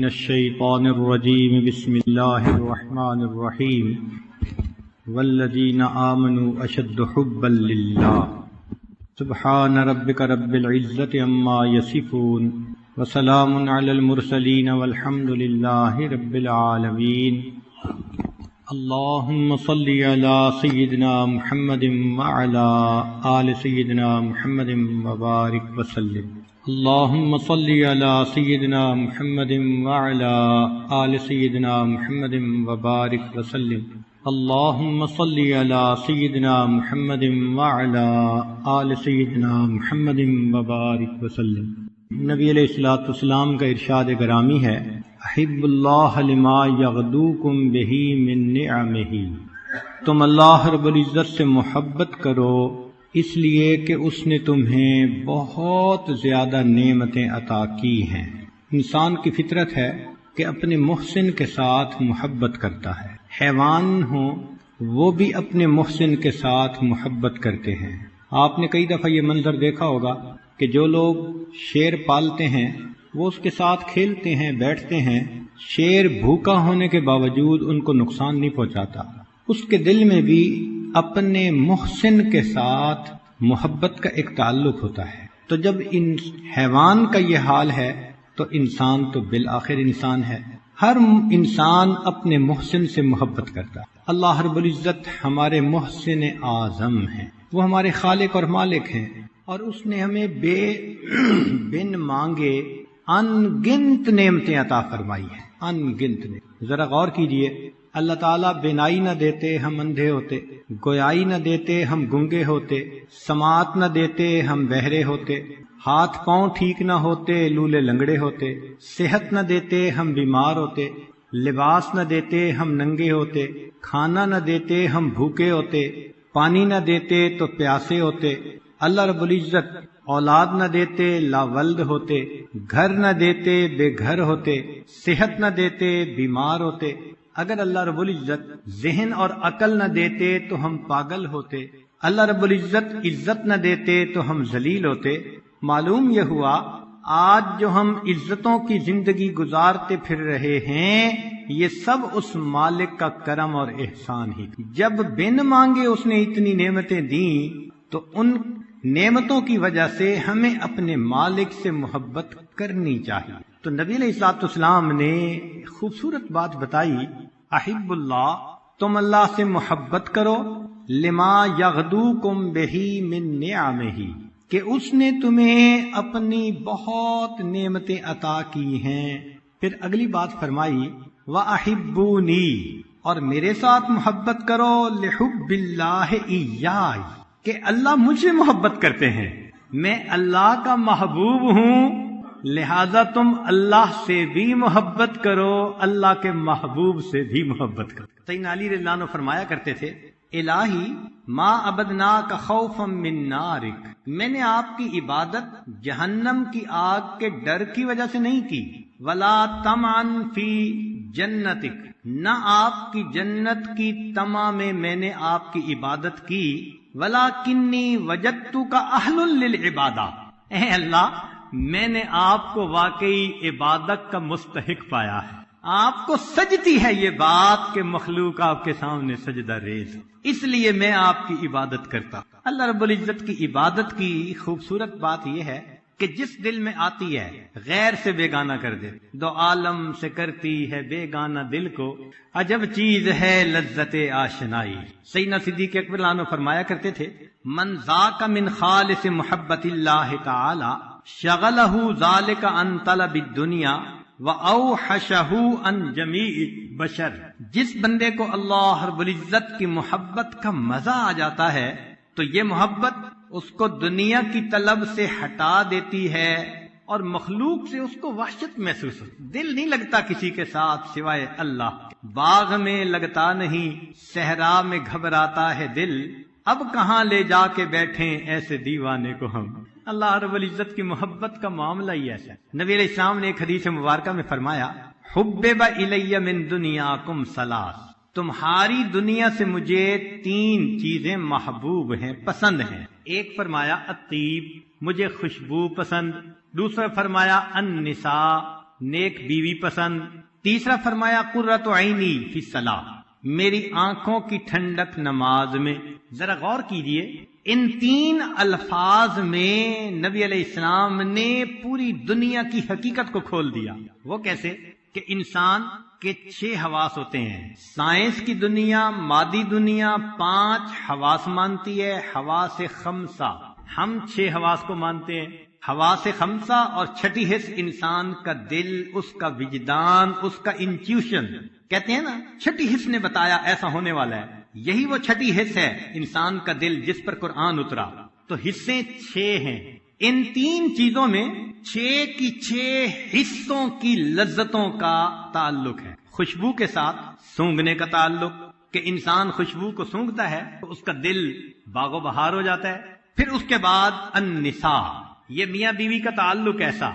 من الشیطان الرجیم بسم اللہ الرحمن الرحیم والذین آمنوا اشد حبا للہ سبحان ربک رب العزت عما یصفون وسلام علی المرسلین والحمد للہ رب العالمین اللہم صلی علی سیدنا محمد وعلی آل سیدنا محمد وبارک وسلم اللہم صلی علی سیدنا محمد وعلی آل سیدنا محمد وبارک وسلم اللہم صلی علی سیدنا محمد وعلی آل سیدنا محمد وبارک وسلم۔ نبی علیہ الصلوۃ والسلام کا ارشاد گرامی ہے، احب اللہ لما یغدوکم بہ من نعمہ، تم اللہ رب العزت سے محبت کرو اس لیے کہ اس نے تمہیں بہت زیادہ نعمتیں عطا کی ہیں۔ انسان کی فطرت ہے کہ اپنے محسن کے ساتھ محبت کرتا ہے، حیوان ہوں وہ بھی اپنے محسن کے ساتھ محبت کرتے ہیں۔ آپ نے کئی دفعہ یہ منظر دیکھا ہوگا کہ جو لوگ شیر پالتے ہیں وہ اس کے ساتھ کھیلتے ہیں، بیٹھتے ہیں، شیر بھوکا ہونے کے باوجود ان کو نقصان نہیں پہنچاتا، اس کے دل میں بھی اپنے محسن کے ساتھ محبت کا ایک تعلق ہوتا ہے۔ تو جب ان حیوان کا یہ حال ہے تو انسان تو بالآخر انسان ہے، ہر انسان اپنے محسن سے محبت کرتا ہے۔ اللہ رب العزت ہمارے محسن اعظم ہیں، وہ ہمارے خالق اور مالک ہیں، اور اس نے ہمیں بن مانگے ان گنت نعمتیں عطا فرمائی ہیں، ان گنت نعمتیں۔ ذرا غور کیجئے، اللہ تعالیٰ بینائی نہ دیتے ہم اندھے ہوتے، گویائی نہ دیتے ہم گنگے ہوتے، سماعت نہ دیتے ہم بہرے ہوتے، ہاتھ پاؤں ٹھیک نہ ہوتے لولے لنگڑے ہوتے، صحت نہ دیتے ہم بیمار ہوتے، لباس نہ دیتے ہم ننگے ہوتے، کھانا نہ دیتے ہم بھوکے ہوتے، پانی نہ دیتے تو پیاسے ہوتے، اللہ رب العزت اولاد نہ دیتے لاولد ہوتے، گھر نہ دیتے بے گھر ہوتے، صحت نہ دیتے بیمار ہوتے۔ اگر اللہ رب العزت ذہن اور عقل نہ دیتے تو ہم پاگل ہوتے، اللہ رب العزت عزت نہ دیتے تو ہم ذلیل ہوتے۔ معلوم یہ ہوا آج جو ہم عزتوں کی زندگی گزارتے پھر رہے ہیں یہ سب اس مالک کا کرم اور احسان ہی۔ جب بن مانگے اس نے اتنی نعمتیں دیں تو ان نعمتوں کی وجہ سے ہمیں اپنے مالک سے محبت کرنی چاہیے۔ تو نبی علیہ الصلوۃ والسلام نے خوبصورت بات بتائی، احب اللہ، تم اللہ سے محبت کرو، لما یغدوکم بہ من نعمہ، کہ اس نے تمہیں اپنی بہت نعمتیں عطا کی ہیں۔ پھر اگلی بات فرمائی، وَأَحِبُّونِي، اور میرے ساتھ محبت کرو، لحب اللہ ایائی، کہ اللہ مجھ سے محبت کرتے ہیں، میں اللہ کا محبوب ہوں، لہذا تم اللہ سے بھی محبت کرو، اللہ کے محبوب سے بھی محبت کرو۔ سیدنا علی رضی اللہ عنہ فرمایا کرتے تھے، الہی ما عبدناک خوفا من نارک، میں نے آپ کی عبادت جہنم کی آگ کے ڈر کی وجہ سے نہیں کی، ولا طمعا فی جنتک، نہ آپ کی جنت کی طمع میں نے آپ کی عبادت کی، ولکنی وجدتک اہل للعبادہ، اے اللہ میں نے آپ کو واقعی عبادت کا مستحق پایا ہے، آپ کو سجتی ہے یہ بات کہ مخلوق آپ کے سامنے سجدہ ریز، اس لیے میں آپ کی عبادت کرتا ہوں۔ اللہ رب العزت کی عبادت کی خوبصورت بات یہ ہے کہ جس دل میں آتی ہے غیر سے بیگانہ کر دے، دو عالم سے کرتی ہے بیگانہ دل کو، عجب چیز ہے لذت آشنائی۔ سیدنا صدیق اکبر عنہ فرمایا کرتے تھے، من ذاک من خالص محبت اللہ تعالی شغلہ ذالک عن طلب الدنیا وأوحشہ عن جمیع بشر، جس بندے کو اللہ رب العزت کی محبت کا مزہ آ جاتا ہے تو یہ محبت اس کو دنیا کی طلب سے ہٹا دیتی ہے اور مخلوق سے اس کو وحشت محسوس ہوتی، دل نہیں لگتا کسی کے ساتھ سوائے اللہ، باغ میں لگتا نہیں صحرا میں گھبراتا ہے دل، اب کہاں لے جا کے بیٹھیں ایسے دیوانے کو ہم۔ اللہ رب العزت کی محبت کا معاملہ ہی ایسا ہے۔ نبی علیہ السلام نے ایک حدیث مبارکہ میں فرمایا، حبب الی من دنیاکم ثلاث، تمہاری دنیا سے مجھے 3 چیزیں محبوب ہیں، پسند ہیں۔ ایک فرمایا الطیب، مجھے خوشبو پسند، دوسرا فرمایا النساء، نیک بیوی پسند. تیسرا فرمایا قرۃ عینی فی الصلاۃ، میری آنکھوں کی ٹھنڈک نماز میں. ذرا غور کیجئے، ان تین الفاظ میں نبی علیہ السلام نے پوری دنیا کی حقیقت کو کھول دیا. وہ کیسے کہ انسان کے 6 حواس ہوتے ہیں. سائنس کی دنیا، مادی دنیا 5 حواس مانتی ہے، حواس خمسہ. ہم 6 حواس کو مانتے ہیں. حواس خمسہ اور چھٹی حص انسان کا دل، اس کا وجدان، اس کا انٹیوشن. کہتے ہیں نا چھٹی حص نے بتایا ایسا ہونے والا ہے. یہی وہ چھٹی حص ہے انسان کا دل جس پر قرآن اترا. تو حصے 6 ہیں. ان 3 چیزوں میں 6 کی 6 حصوں کی لذتوں کا تعلق ہے. خوشبو کے ساتھ سونگھنے کا تعلق، کہ انسان خوشبو کو سونگھتا ہے تو اس کا دل باغ و بہار ہو جاتا ہے. پھر اس کے بعد النساء، یہ میاں بیوی کا تعلق ایسا.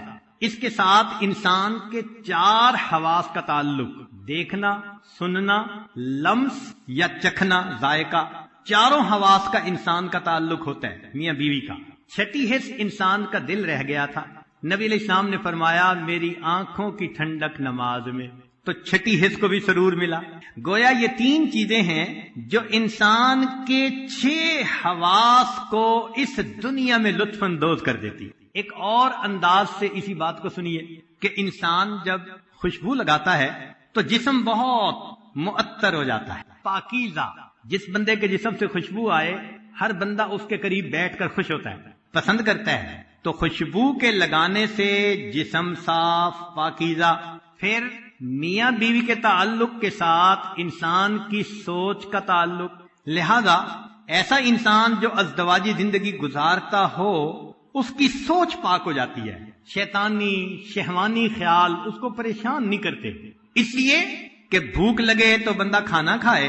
اس کے ساتھ انسان کے 4 حواس کا تعلق، دیکھنا، سننا، لمس یا چکھنا، ذائقہ. 4 حواس کا انسان کا تعلق ہوتا ہے میاں بیوی کا. چھٹی حص انسان کا دل رہ گیا تھا. نبی علیہ السلام نے فرمایا میری آنکھوں کی ٹھنڈک نماز میں، تو چھٹی حص کو بھی سرور ملا. گویا یہ 3 چیزیں ہیں جو انسان کے 6 حواس کو اس دنیا میں لطف اندوز کر دیتی. ایک اور انداز سے اسی بات کو سنیے کہ انسان جب خوشبو لگاتا ہے تو جسم بہت معطر ہو جاتا ہے، پاکیزہ. جس بندے کے جسم سے خوشبو آئے ہر بندہ اس کے قریب بیٹھ کر خوش ہوتا ہے، پسند کرتا ہے. تو خوشبو کے لگانے سے جسم صاف، پاکیزہ. پھر میاں بیوی کے تعلق کے ساتھ انسان کی سوچ کا تعلق. لہذا ایسا انسان جو ازدواجی زندگی گزارتا ہو اس کی سوچ پاک ہو جاتی ہے. شیطانی شہوانی خیال اس کو پریشان نہیں کرتے. اس لیے کہ بھوک لگے تو بندہ کھانا کھائے،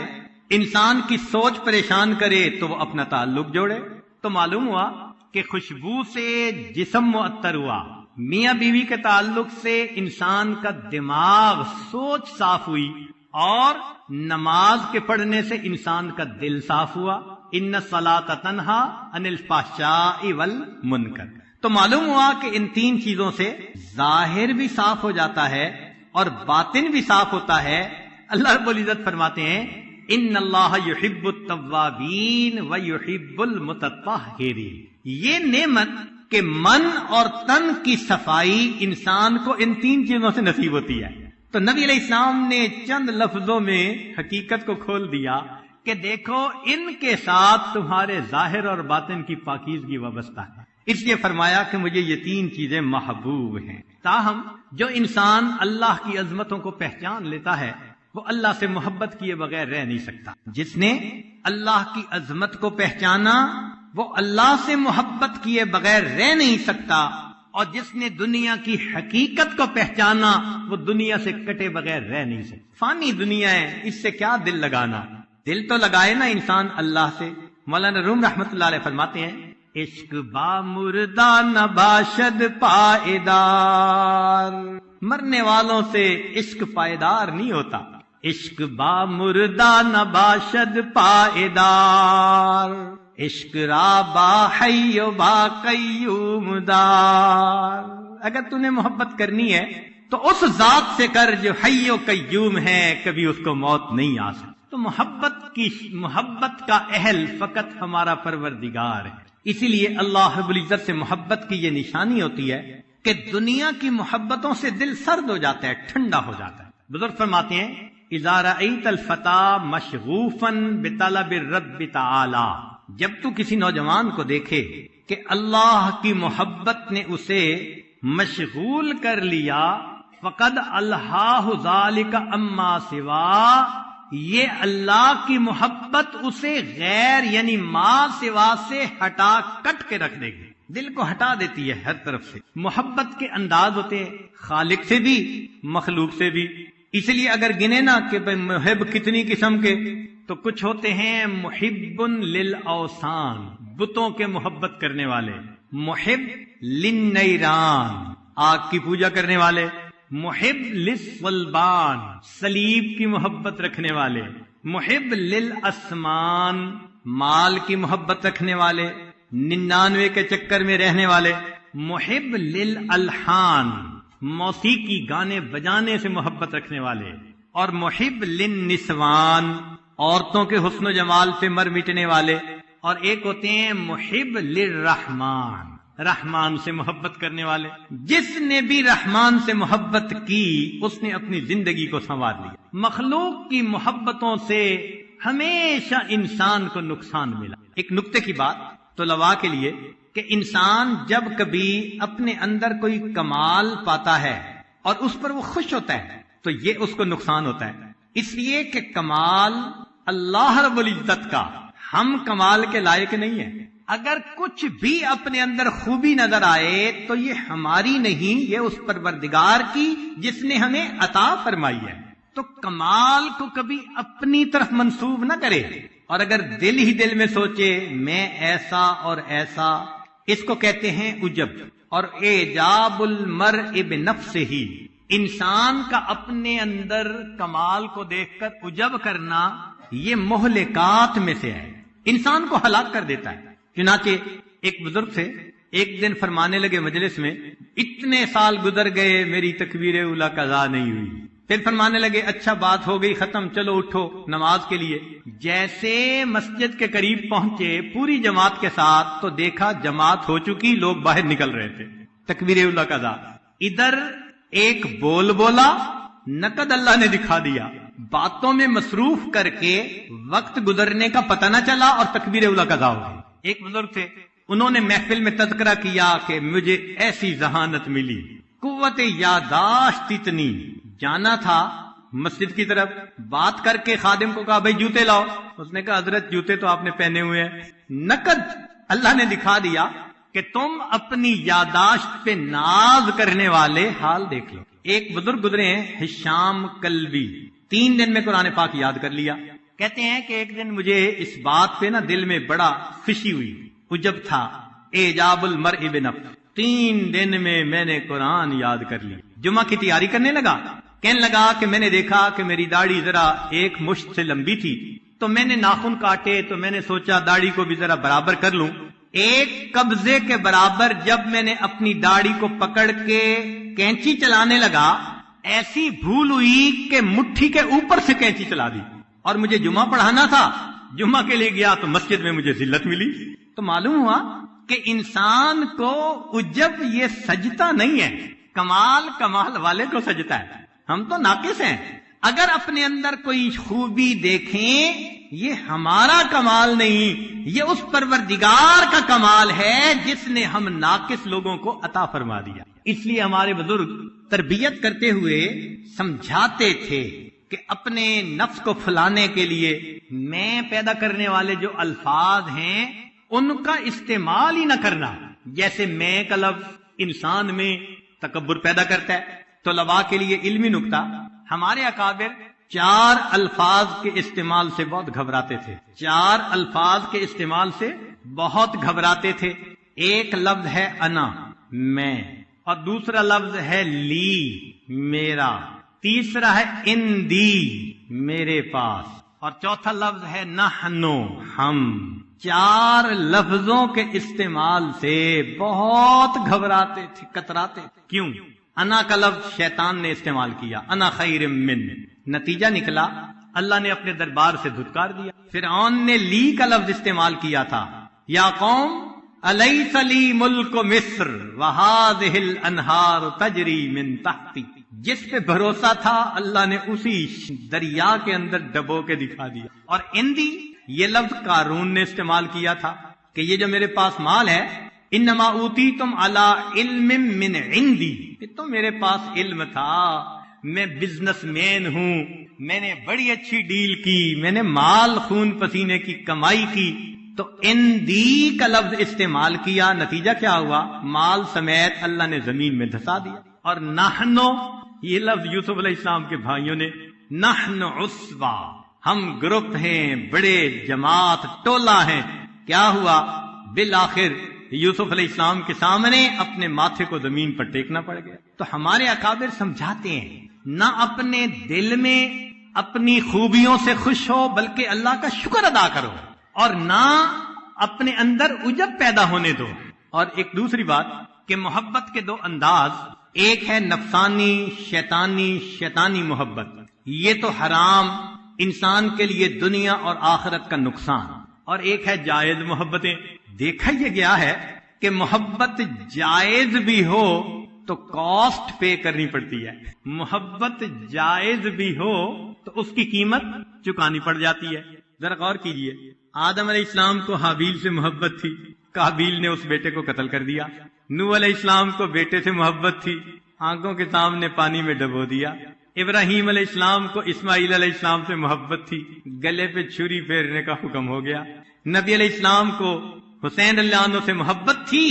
انسان کی سوچ پریشان کرے تو وہ اپنا تعلق جوڑے. تو معلوم ہوا کہ خوشبو سے جسم معطر ہوا، میاں بیوی کے تعلق سے انسان کا دماغ، سوچ صاف ہوئی، اور نماز کے پڑھنے سے انسان کا دل صاف ہوا. ان الصلاۃ تنہا عن الفحشاء والمنکر. تو معلوم ہوا کہ ان 3 چیزوں سے ظاہر بھی صاف ہو جاتا ہے اور باطن بھی صاف ہوتا ہے. اللہ رب العزت فرماتے ہیں ان اللہ یحب التوابین ویحب المتطہرین. یہ نعمت کہ من اور تن کی صفائی انسان کو ان 3 چیزوں سے نصیب ہوتی ہے. تو نبی علیہ السلام نے چند لفظوں میں حقیقت کو کھول دیا کہ دیکھو ان کے ساتھ تمہارے ظاہر اور باطن کی پاکیزگی وابستہ ہے. اس لیے فرمایا کہ مجھے یہ 3 چیزیں محبوب ہیں. تاہم جو انسان اللہ کی عظمتوں کو پہچان لیتا ہے وہ اللہ سے محبت کیے بغیر رہ نہیں سکتا. جس نے اللہ کی عظمت کو پہچانا وہ اللہ سے محبت کیے بغیر رہ نہیں سکتا، اور جس نے دنیا کی حقیقت کو پہچانا وہ دنیا سے کٹے بغیر رہ نہیں سکتا. فانی دنیا ہے، اس سے کیا دل لگانا. دل تو لگائے نا انسان اللہ سے. مولانا روم رحمت اللہ علیہ فرماتے ہیں عشق با مردہ نہ باشد پائیدار. مرنے والوں سے عشق پائیدار نہیں ہوتا. عشق با مردہ نہ باشد پائیدار، عشق را با حی و با قیوم دار. اگر تو نے محبت کرنی ہے تو اس ذات سے کر جو حی و قیوم ہے، کبھی اس کو موت نہیں آ سکتی. تو محبت کا اہل فقط ہمارا پروردگار ہے. اسی لیے اللہ رب العزت سے محبت کی یہ نشانی ہوتی ہے کہ دنیا کی محبتوں سے دل سرد ہو جاتا ہے، ٹھنڈا ہو جاتا ہے. بزرگ فرماتے ہیں اذا رأیت الفتى مشغوفا بطلب الرب تعالی، جب تو کسی نوجوان کو دیکھے کہ اللہ کی محبت نے اسے مشغول کر لیا، فقد الہاہ ذالک اما سوا، یہ اللہ کی محبت اسے غیر یعنی ما سوا سے ہٹا کٹ کے رکھ دے گی. دل کو ہٹا دیتی ہے ہر طرف سے. محبت کے انداز ہوتے ہیں خالق سے بھی مخلوق سے بھی. اس لیے اگر گنے نا کہ محب کتنی قسم کے، تو کچھ ہوتے ہیں محب للاوثان، بتوں کے محبت کرنے والے، محب للنیران، آگ کی پوجا کرنے والے، محب للصلبان، صلیب کی محبت رکھنے والے، محب للاسمان، مال کی محبت رکھنے والے، 99 کے چکر میں رہنے والے، محب للالحان، موسیقی گانے بجانے سے محبت رکھنے والے، اور محب للنسوان، عورتوں کے حسن و جمال سے مر مٹنے والے، اور ایک ہوتے ہیں محب للرحمان، رحمان سے محبت کرنے والے۔ جس نے بھی رحمان سے محبت کی اس نے اپنی زندگی کو سنوار لیا۔ مخلوق کی محبتوں سے ہمیشہ انسان کو نقصان ملا۔ ایک نکتے کی بات طلباء کے لیے کہ انسان جب کبھی اپنے اندر کوئی کمال پاتا ہے اور اس پر وہ خوش ہوتا ہے تو یہ اس کو نقصان ہوتا ہے، اس لیے کہ کمال اللہ رب العزت کا، ہم کمال کے لائق نہیں ہیں۔ اگر کچھ بھی اپنے اندر خوبی نظر آئے تو یہ ہماری نہیں، یہ اس پروردگار کی جس نے ہمیں عطا فرمائی ہے۔ تو کمال کو کبھی اپنی طرف منسوب نہ کرے، اور اگر دل ہی دل میں سوچے میں ایسا اور ایسا، اس کو کہتے ہیں عجب۔ اور اعجاب المرء بنفسہ، انسان کا اپنے اندر کمال کو دیکھ کر عجب کرنا، یہ مہلکات میں سے ہے، انسان کو ہلاک کر دیتا ہے۔ چنانچہ ایک بزرگ سے ایک دن فرمانے لگے مجلس میں، اتنے سال گزر گئے میری تکبیر اولیٰ قضا نہیں ہوئی۔ پھر فرمانے لگے اچھا بات ہو گئی ختم، چلو اٹھو نماز کے لیے۔ جیسے مسجد کے قریب پہنچے پوری جماعت کے ساتھ تو دیکھا جماعت ہو چکی، لوگ باہر نکل رہے تھے، تکبیر اولیٰ قضا۔ ادھر ایک بول بولا، نقد اللہ نے دکھا دیا، باتوں میں مصروف کر کے وقت گزرنے کا پتہ نہ چلا اور تکبیر اولیٰ قضا ہو گئی۔ ایک بزرگ تھے، انہوں نے محفل میں تذکرہ کیا کہ مجھے ایسی ذہانت ملی، قوت یاداشت اتنی، جانا تھا مسجد کی طرف، بات کر کے خادم کو کہا بھائی جوتے لاؤ، اس نے کہا حضرت جوتے تو آپ نے پہنے ہوئے ہیں۔ نقد اللہ نے دکھا دیا کہ تم اپنی یاداشت پہ ناز کرنے والے حال دیکھ لو۔ ایک بزرگ گزرے ہیں ہشام کلبی، 3 دن میں قرآن پاک یاد کر لیا۔ کہتے ہیں کہ ایک دن مجھے اس بات پہ نا دل میں بڑا خوشی ہوئی، عجب تھا، اعجاب المرء بنفسہ، 3 دن میں نے قرآن یاد کر لی۔ جمعہ کی تیاری کرنے لگا، کہنے لگا کہ میں نے دیکھا کہ میری داڑھی ذرا ایک مشت سے لمبی تھی، تو میں نے ناخن کاٹے، تو میں نے سوچا داڑھی کو بھی ذرا برابر کر لوں۔ ایک قبضے کے برابر جب میں نے اپنی داڑھی کو پکڑ کے کینچی چلانے لگا، ایسی بھول ہوئی کہ مٹھی کے اوپر سے کینچی چلا دی، اور مجھے جمعہ پڑھانا تھا، جمعہ کے لیے گیا تو مسجد میں مجھے ذلت ملی۔ تو معلوم ہوا کہ انسان کو عجب یہ سجتا نہیں ہے، کمال کمال والے کو سجتا ہے، ہم تو ناقص ہیں۔ اگر اپنے اندر کوئی خوبی دیکھیں، یہ ہمارا کمال نہیں، یہ اس پروردگار کا کمال ہے جس نے ہم ناقص لوگوں کو عطا فرما دیا۔ اس لیے ہمارے بزرگ تربیت کرتے ہوئے سمجھاتے تھے کہ اپنے نفس کو پھلانے کے لیے میں پیدا کرنے والے جو الفاظ ہیں ان کا استعمال ہی نہ کرنا۔ جیسے میں کا لفظ انسان میں تکبر پیدا کرتا ہے۔ طلباء کے لیے علمی نکتہ، ہمارے اکابر 4 الفاظ کے استعمال سے بہت گھبراتے تھے، 4 الفاظ کے استعمال سے بہت گھبراتے تھے۔ ایک لفظ ہے انا، میں، اور دوسرا لفظ ہے لی، میرا، تیسرا ہے اندی، میرے پاس، اور چوتھا لفظ ہے نحنو، ہم۔ 4 لفظوں کے استعمال سے بہت گھبراتے تھے، کتراتے تھے۔ کیوں؟ انا کا لفظ شیطان نے استعمال کیا، انا خیر من، نتیجہ نکلا اللہ نے اپنے دربار سے دھتکار دیا۔ فرعون نے لی کا لفظ استعمال کیا تھا، یا قوم الیس لی ملک مصر وہذہ الانہار تجری من تحتی، جس پہ بھروسہ تھا اللہ نے اسی دریا کے اندر ڈبو کے دکھا دیا۔ اور اندی یہ لفظ قارون نے استعمال کیا تھا کہ یہ جو میرے پاس مال ہے، انما اوتیتم علی علم من عندی، کہ تو میرے پاس علم تھا، میں بزنس مین ہوں، میں نے بڑی اچھی ڈیل کی، میں نے مال خون پسینے کی کمائی کی، تو اندی کا لفظ استعمال کیا، نتیجہ کیا ہوا؟ مال سمیت اللہ نے زمین میں دھسا دیا۔ اور نحنو یہ لفظ یوسف علیہ السلام کے بھائیوں نے، نحن عصبہ، ہم گروپ ہیں، بڑے جماعت ٹولہ ہیں۔ کیا ہوا؟ بالآخر یوسف علیہ السلام کے سامنے اپنے ماتھے کو زمین پر ٹیکنا پڑ گیا۔ تو ہمارے اکابر سمجھاتے ہیں نہ اپنے دل میں اپنی خوبیوں سے خوش ہو بلکہ اللہ کا شکر ادا کرو، اور نہ اپنے اندر عجب پیدا ہونے دو۔ اور ایک دوسری بات کہ محبت کے 2 انداز، ایک ہے نفسانی شیطانی محبت، یہ تو حرام، انسان کے لیے دنیا اور آخرت کا نقصان، اور ایک ہے جائز محبتیں۔ دیکھا یہ گیا ہے کہ محبت جائز بھی ہو تو کاسٹ پے کرنی پڑتی ہے، محبت جائز بھی ہو تو اس کی قیمت چکانی پڑ جاتی ہے۔ ذرا غور کیجئے، آدم علیہ السلام کو حابیل سے محبت تھی، قابیل نے اس بیٹے کو قتل کر دیا۔ نوح علیہ السلام کو بیٹے سے محبت تھی، آنکھوں کے سامنے پانی میں ڈبو دیا۔ ابراہیم علیہ السلام کو اسماعیل علیہ السلام سے محبت تھی، گلے پہ چھری پھیرنے کا حکم ہو گیا۔ نبی علیہ السلام کو حسین اللہ عنہ سے محبت تھی،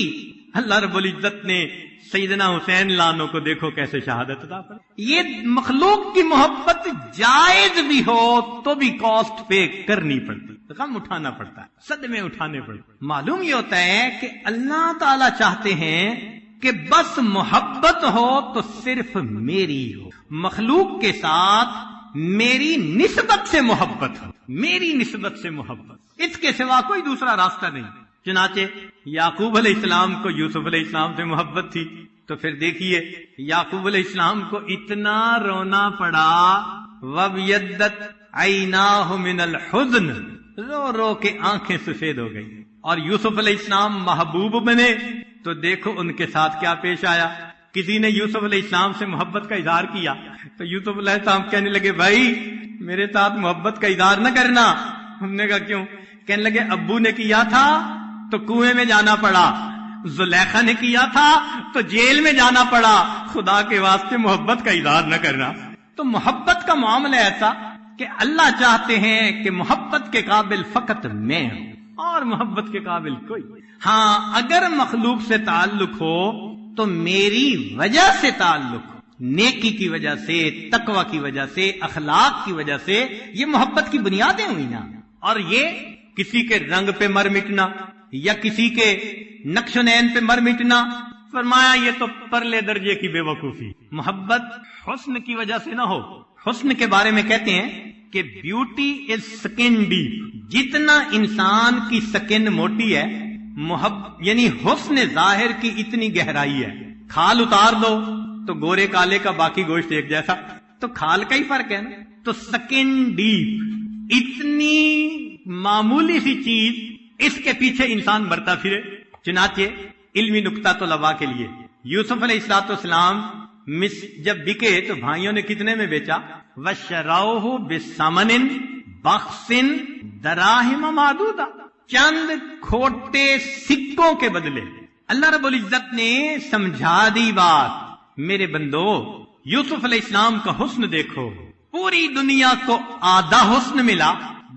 اللہ رب العزت نے سیدنا حسین اللہ عنہ کو دیکھو کیسے شہادت عطا فرمائی۔ یہ مخلوق کی محبت جائز بھی ہو تو بھی کاسٹ پے کرنی پڑتی، غم اٹھانا پڑتا ہے، صدمے اٹھانے پڑتے۔ معلوم یہ ہوتا ہے کہ اللہ تعالی چاہتے ہیں کہ بس محبت ہو تو صرف میری ہو، مخلوق کے ساتھ میری نسبت سے محبت ہو، میری نسبت سے محبت، اس کے سوا کوئی دوسرا راستہ نہیں۔ چنانچہ یعقوب علیہ السلام کو یوسف علیہ السلام سے محبت تھی، تو پھر دیکھیے یعقوب علیہ السلام کو اتنا رونا پڑا، وَابْيَضَّتْ عَيْنَاهُ مِنَ الْحُزْنِ، رو رو کے آنکھیں سفید ہو گئی۔ اور یوسف علیہ السلام محبوب بنے تو دیکھو ان کے ساتھ کیا پیش آیا۔ کسی نے یوسف علیہ السلام سے محبت کا اظہار کیا تو یوسف علیہ السلام کہنے لگے بھائی میرے ساتھ محبت کا اظہار نہ کرنا۔ ہم نے کہا کیوں؟ کہنے لگے ابو نے کیا تھا تو کنویں میں جانا پڑا، زلیخا نے کیا تھا تو جیل میں جانا پڑا، خدا کے واسطے محبت کا اظہار نہ کرنا۔ تو محبت کا معاملہ ایسا کہ اللہ چاہتے ہیں کہ محبت کے قابل فقط میں ہوں اور محبت کے قابل کوئی۔ ہاں اگر مخلوق سے تعلق ہو تو میری وجہ سے تعلق ہو، نیکی کی وجہ سے، تقوی کی وجہ سے، اخلاق کی وجہ سے، یہ محبت کی بنیادیں ہوئی نا۔ اور یہ کسی کے رنگ پہ مر مٹنا یا کسی کے نقش و نین پہ مر مٹنا، فرمایا یہ تو پرلے درجے کی بے وقوفی۔ محبت حسن کی وجہ سے نہ ہو۔ حسن کے بارے میں کہتے ہیں کہ بیوٹی از سکن ڈیپ، جتنا انسان کی سکن موٹی ہے یعنی حسن ظاہر کی اتنی گہرائی ہے۔ کھال اتار دو تو گورے کالے کا باقی گوشت ایک جیسا، تو کھال کا ہی فرق ہے نا۔ تو سکن ڈیپ، اتنی معمولی سی چیز، اس کے پیچھے انسان مرتا پھرے۔ چنانچہ علمی نکتہ طلباء کے لیے، یوسف علیہ السلام جب بکے تو بھائیوں نے کتنے میں بیچا؟ وَشَرَوْهُ بِثَمَنٍ بَخْسٍ دَرَاهِمَ مَعْدُودَةٍ، چند کھوٹے سکوں کے بدلے۔ اللہ رب العزت نے سمجھا دی بات، میرے بندو یوسف علیہ السلام کا حسن دیکھو، پوری دنیا کو آدھا حسن ملا،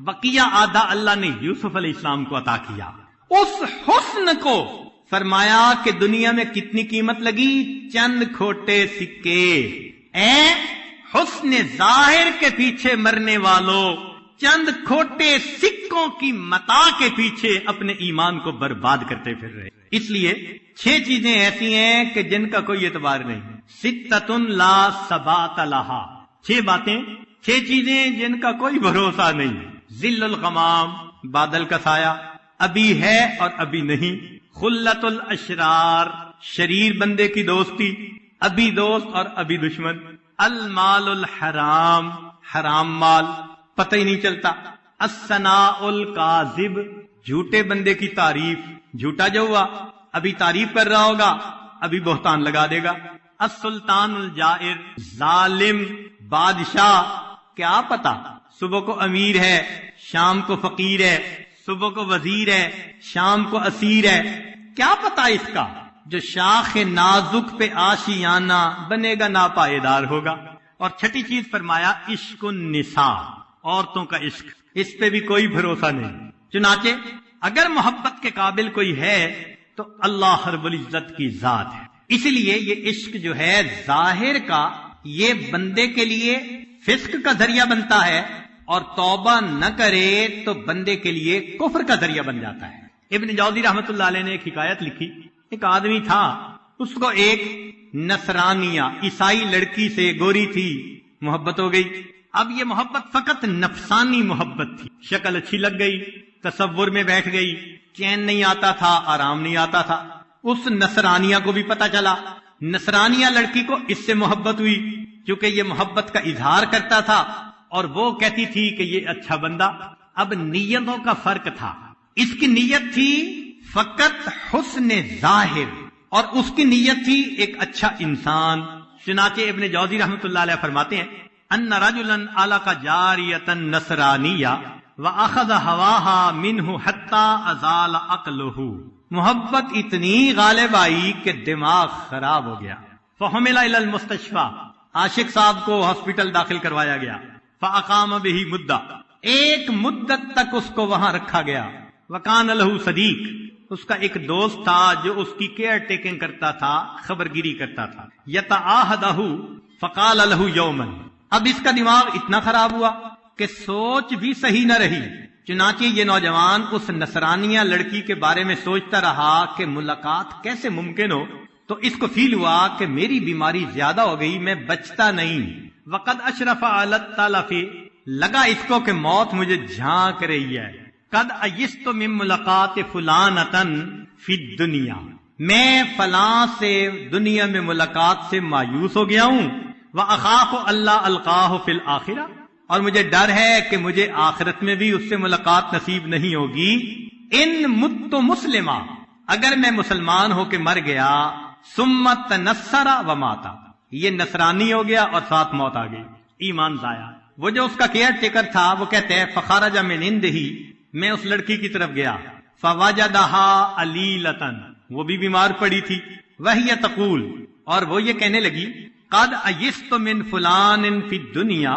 بقیہ آدھا اللہ نے یوسف علیہ السلام کو عطا کیا۔ اس حسن کو فرمایا کہ دنیا میں کتنی قیمت لگی؟ چند کھوٹے سکے۔ اے حسن ظاہر کے پیچھے مرنے والوں، چند کھوٹے سکوں کی متاع کے پیچھے اپنے ایمان کو برباد کرتے پھر رہے۔ اس لیے 6 چیزیں ایسی ہیں کہ جن کا کوئی اعتبار نہیں۔ ستۃ لا ثبات لها، 6 باتیں، 6 چیزیں جن کا کوئی بھروسہ نہیں۔ ظل الغمام، بادل کا سایہ، ابھی ہے اور ابھی نہیں۔ خلت الاشرار، شریر بندے کی دوستی، ابھی دوست اور ابھی دشمن۔ المال الحرام، حرام مال، پتہ ہی نہیں چلتا۔ الثناء الکاذب، جھوٹے بندے کی تعریف، جھوٹا جو ہوا ابھی تعریف کر رہا ہوگا ابھی بہتان لگا دے گا۔ السلطان الجائر، ظالم بادشاہ، کیا پتا صبح کو امیر ہے شام کو فقیر ہے، صبح کو وزیر ہے شام کو اسیر ہے، کیا پتا اس کا؟ جو شاخ نازک پہ آشیانہ بنے گا ناپائیدار ہوگا۔ اور 6 چیز فرمایا عشق النساء، عورتوں کا عشق، اس پہ بھی کوئی بھروسہ نہیں۔ چنانچہ اگر محبت کے قابل کوئی ہے تو اللہ رب العزت کی ذات ہے۔ اس لیے یہ عشق جو ہے ظاہر کا، یہ بندے کے لیے فسق کا ذریعہ بنتا ہے، اور توبہ نہ کرے تو بندے کے لیے کفر کا ذریعہ بن جاتا ہے۔ ابن جوزی رحمت اللہ علیہ نے ایک حکایت لکھی، ایک آدمی تھا، اس کو ایک نصرانیہ عیسائی لڑکی سے، گوری تھی، محبت ہو گئی۔ اب یہ محبت فقط نفسانی محبت تھی، شکل اچھی لگ گئی، تصور میں بیٹھ گئی، چین نہیں آتا تھا، آرام نہیں آتا تھا۔ اس نصرانیہ کو بھی پتا چلا، نصرانیہ لڑکی کو اس سے محبت ہوئی کیونکہ یہ محبت کا اظہار کرتا تھا اور وہ کہتی تھی کہ یہ اچھا بندہ. اب نیتوں کا فرق تھا. اس کی نیت تھی فقط حسن ظاہر اور اس کی نیت تھی ایک اچھا انسان. چنانچہ ابن جوزی رحمۃ اللہ علیہ فرماتے ہیں ان رجلا علق جاریۃ نصرانیہ واخذ ہواها منه حتى ازال عقله. محبت اتنی غالب آئی کہ دماغ خراب ہو گیا. فحمل الى المستشفى. عاشق صاحب کو ہاسپٹل داخل کروایا گیا. فاقام به مدہ. ایک مدت تک اس کو وہاں رکھا گیا. وکان له صدیق. اس کا ایک دوست تھا جو اس کی کیئر ٹیکنگ کرتا تھا، خبرگیری کرتا تھا. یتعاہدہ فقال له یوما. اب اس کا دماغ اتنا خراب ہوا کہ سوچ بھی صحیح نہ رہی. چنانچہ یہ نوجوان اس نصرانیہ لڑکی کے بارے میں سوچتا رہا کہ ملاقات کیسے ممکن ہو. تو اس کو فیل ہوا کہ میری بیماری زیادہ ہو گئی، میں بچتا نہیں. وقد اشرف علی التلف. لگا اس کو کہ موت مجھے جھانک رہی ہے. قد ایست من ملاقات فلانتن فی الدنیا. میں فلاں سے دنیا میں ملاقات سے مایوس ہو گیا ہوں. واخاف اللہ القاہ فی الآخرہ. اور مجھے ڈر ہے کہ مجھے آخرت میں بھی اس سے ملاقات نصیب نہیں ہوگی. ان مت مسلمہ. اگر میں مسلمان ہو کے مر گیا. ثم تنصر وماتا. یہ نصرانی ہو گیا اور ساتھ موت آ گئی، ایمان ضائع. وہ جو اس کا کیئر ٹیکر تھا وہ کہتے ہیں فخرج من عنده. میں اس لڑکی کی طرف گیا. فوجدها علیلۃ. وہ بھی بیمار پڑی تھی. وہی تقول. اور وہ یہ کہنے لگی قد ایست من فلان فی الدنیا.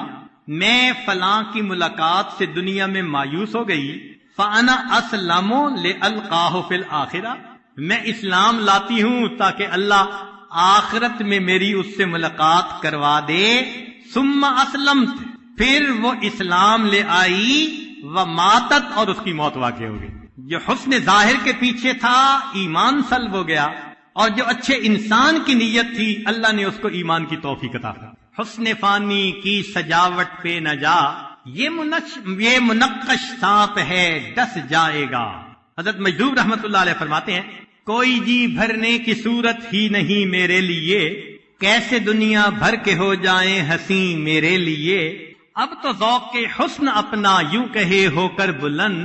میں فلاں کی ملاقات سے دنیا میں مایوس ہو گئی. فانا اسلم لالقاہ فی الآخرہ. میں اسلام لاتی ہوں تاکہ اللہ آخرت میں میری اس سے ملاقات کروا دے. ثم اسلمت. پھر وہ اسلام لے آئی. وماتت. اور اس کی موت واقع ہو گئی. جو حسن ظاہر کے پیچھے تھا ایمان سلب ہو گیا، اور جو اچھے انسان کی نیت تھی اللہ نے اس کو ایمان کی توفیق عطا کی. حسن فانی کی سجاوٹ پہ نہ جا. یہ منقش سانپ ہے ڈس جائے گا. حضرت مجذوب رحمت اللہ علیہ فرماتے ہیں کوئی جی بھرنے کی صورت ہی نہیں میرے لیے. کیسے دنیا بھر کے ہو جائیں ہنسی میرے لیے. اب تو ذوق کے حسن اپنا یوں کہے ہو کر بلند.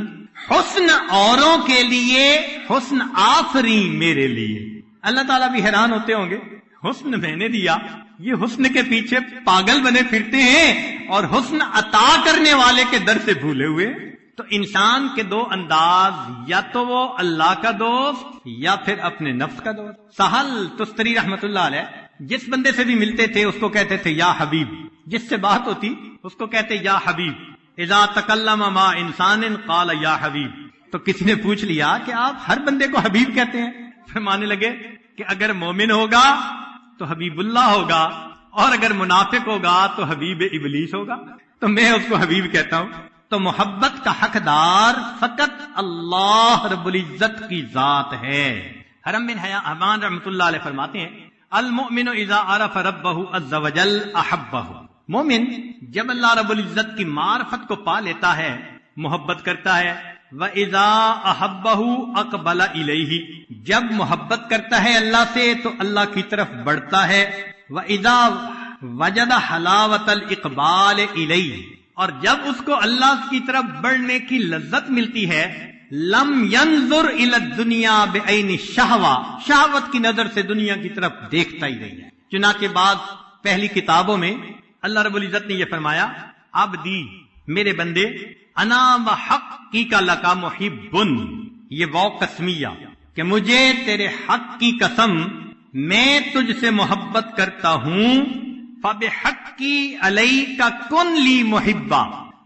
حسن اوروں کے لیے حسن آفری میرے لیے. اللہ تعالیٰ بھی حیران ہوتے ہوں گے حسن میں نے دیا، یہ حسن کے پیچھے پاگل بنے پھرتے ہیں اور حسن عطا کرنے والے کے در سے بھولے ہوئے. تو انسان کے دو انداز، یا تو وہ اللہ کا دوست یا پھر اپنے نفس کا دوست. سہل تستری رحمت اللہ علیہ جس بندے سے بھی ملتے تھے اس کو کہتے تھے یا حبیب. جس سے بات ہوتی اس کو کہتے یا حبیب. اذا تکلم مع انسان قال یا حبیب. تو کسی نے پوچھ لیا کہ آپ ہر بندے کو حبیب کہتے ہیں؟ فرمانے لگے کہ اگر مومن ہوگا تو حبیب اللہ ہوگا، اور اگر منافق ہوگا تو حبیب ابلیس ہوگا. تو میں اس کو حبیب کہتا ہوں. تو محبت کا حقدار فقط اللہ رب العزت کی ذات ہے. حرم بن حیان رحمۃ اللہ علیہ فرماتے ہیں المؤمن اذا عرف ربہ عز وجل احبہ. مومن جب اللہ رب العزت کی معرفت کو پا لیتا ہے محبت کرتا ہے. وَإِذَا أَحَبَّهُ أَقْبَلَ إِلَيْهِ. جب محبت کرتا ہے اللہ سے تو اللہ کی طرف بڑھتا ہے. وَإِذَا وَجَدَ حَلَاوَةَ الْإِقْبَالِ إِلَيْهِ. اور جب اس کو اللہ کی طرف بڑھنے کی لذت ملتی ہے لم ينظر إلى الدنيا بعين الشهوة. شہوت کی نظر سے دنیا کی طرف دیکھتا ہی نہیں ہے. چنانچہ بعض پہلی کتابوں میں اللہ رب العزت نے یہ فرمایا عبدی میرے بندے انا بحقی کا لکا محبن. یہ وہ قسمیہ کہ مجھے تیرے حق کی قسم میں تجھ سے محبت کرتا ہوں. فبحقی علیک کن لی محبا.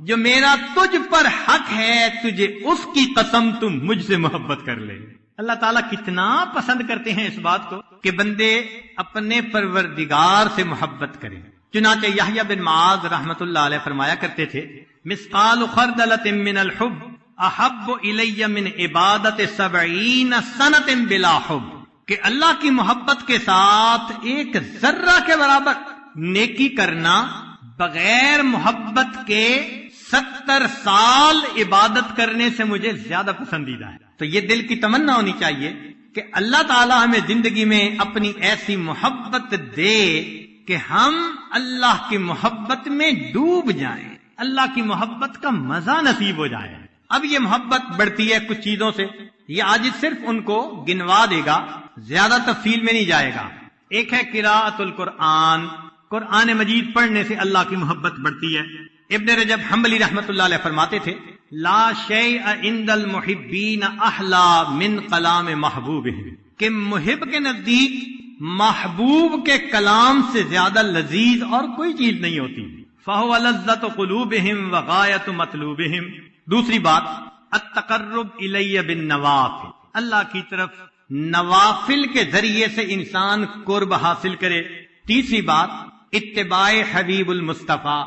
جو میرا تجھ پر حق ہے تجھے اس کی قسم تم مجھ سے محبت کر لے. اللہ تعالیٰ کتنا پسند کرتے ہیں اس بات کو کہ بندے اپنے پروردگار سے محبت کریں. چنانچہ یحییٰ بن معاذ رحمت اللہ علیہ فرمایا کرتے تھے مثقال خردلۃ من الحب احب الی من عبادت 70 سنۃ بلا حب. کہ اللہ کی محبت کے ساتھ ایک ذرہ کے برابر نیکی کرنا بغیر محبت کے 70 سال عبادت کرنے سے مجھے زیادہ پسندیدہ ہے. تو یہ دل کی تمنا ہونی چاہیے کہ اللہ تعالیٰ ہمیں زندگی میں اپنی ایسی محبت دے کہ ہم اللہ کی محبت میں ڈوب جائیں، اللہ کی محبت کا مزہ نصیب ہو جائے۔ اب یہ محبت بڑھتی ہے کچھ چیزوں سے، یہ آج صرف ان کو گنوا دے گا، زیادہ تفصیل میں نہیں جائے گا۔ ایک ہے قراءۃ القرآن، قرآن مجید پڑھنے سے اللہ کی محبت بڑھتی ہے۔ ابن رجب حنبلی رحمۃ اللہ علیہ فرماتے تھے لا شیء عند المحبین احلا من کلام محبوبہم، کہ محب کے نزدیک محبوب کے کلام سے زیادہ لذیذ اور کوئی چیز نہیں ہوتی۔ فہو لذۃ قلوبہم وغایۃ مطلوبہم۔ دوسری بات التقرب الی بالنوافل، اللہ کی طرف نوافل کے ذریعے سے انسان قرب حاصل کرے۔ تیسری بات اتباع حبیب المصطفیٰ،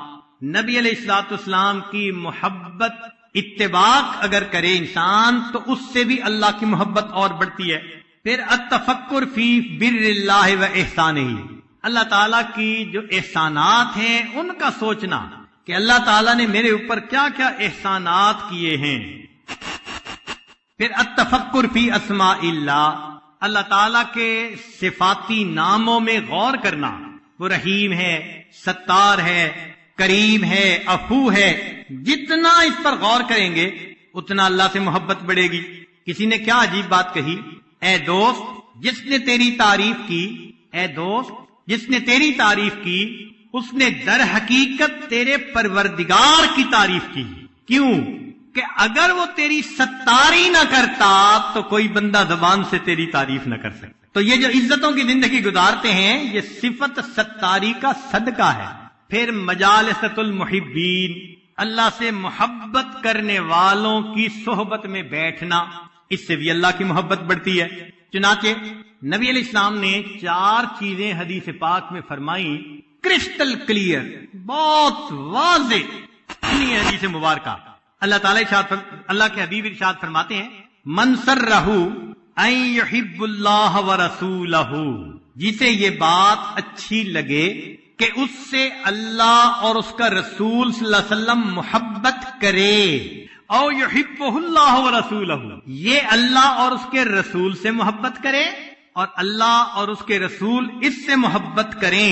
نبی علیہ الصلوۃ والسلام کی محبت اتباع اگر کرے انسان تو اس سے بھی اللہ کی محبت اور بڑھتی ہے۔ پھر التفکر فی بر اللہ و احسانہ، اللہ تعالیٰ کی جو احسانات ہیں ان کا سوچنا کہ اللہ تعالیٰ نے میرے اوپر کیا کیا احسانات کیے ہیں۔ پھر التفکر فی اسماء اللہ، اللہ تعالیٰ کے صفاتی ناموں میں غور کرنا، وہ رحیم ہے، ستار ہے، کریم ہے، عفو ہے۔ جتنا اس پر غور کریں گے اتنا اللہ سے محبت بڑھے گی۔ کسی نے کیا عجیب بات کہی، اے دوست جس نے تیری تعریف کی، اے دوست جس نے تیری تعریف کی اس نے در حقیقت تیرے پروردگار کی تعریف کی۔ کیوں؟ کہ اگر وہ تیری ستاری نہ کرتا تو کوئی بندہ زبان سے تیری تعریف نہ کر سکتا۔ تو یہ جو عزتوں کی زندگی گزارتے ہیں یہ صفت ستاری کا صدقہ ہے۔ پھر مجالسۃ المحبین، اللہ سے محبت کرنے والوں کی صحبت میں بیٹھنا، اس سے بھی اللہ کی محبت بڑھتی ہے۔ چنانچہ نبی علیہ السلام نے 4 چیزیں حدیث پاک میں فرمائیں، کرسٹل کلیئر، بہت واضح حدیث مبارکہ۔ اللہ کے حبیب ارشاد فرماتے ہیں من سرہ ان یحب اللہ ورسولہ، جسے یہ بات اچھی لگے کہ اس سے اللہ اور اس کا رسول صلی اللہ علیہ وسلم محبت کرے، او یحبہ اللہ ورسولہ، یہ اللہ اور اس کے رسول سے محبت کرے اور اللہ اور اس کے رسول اس سے محبت کریں،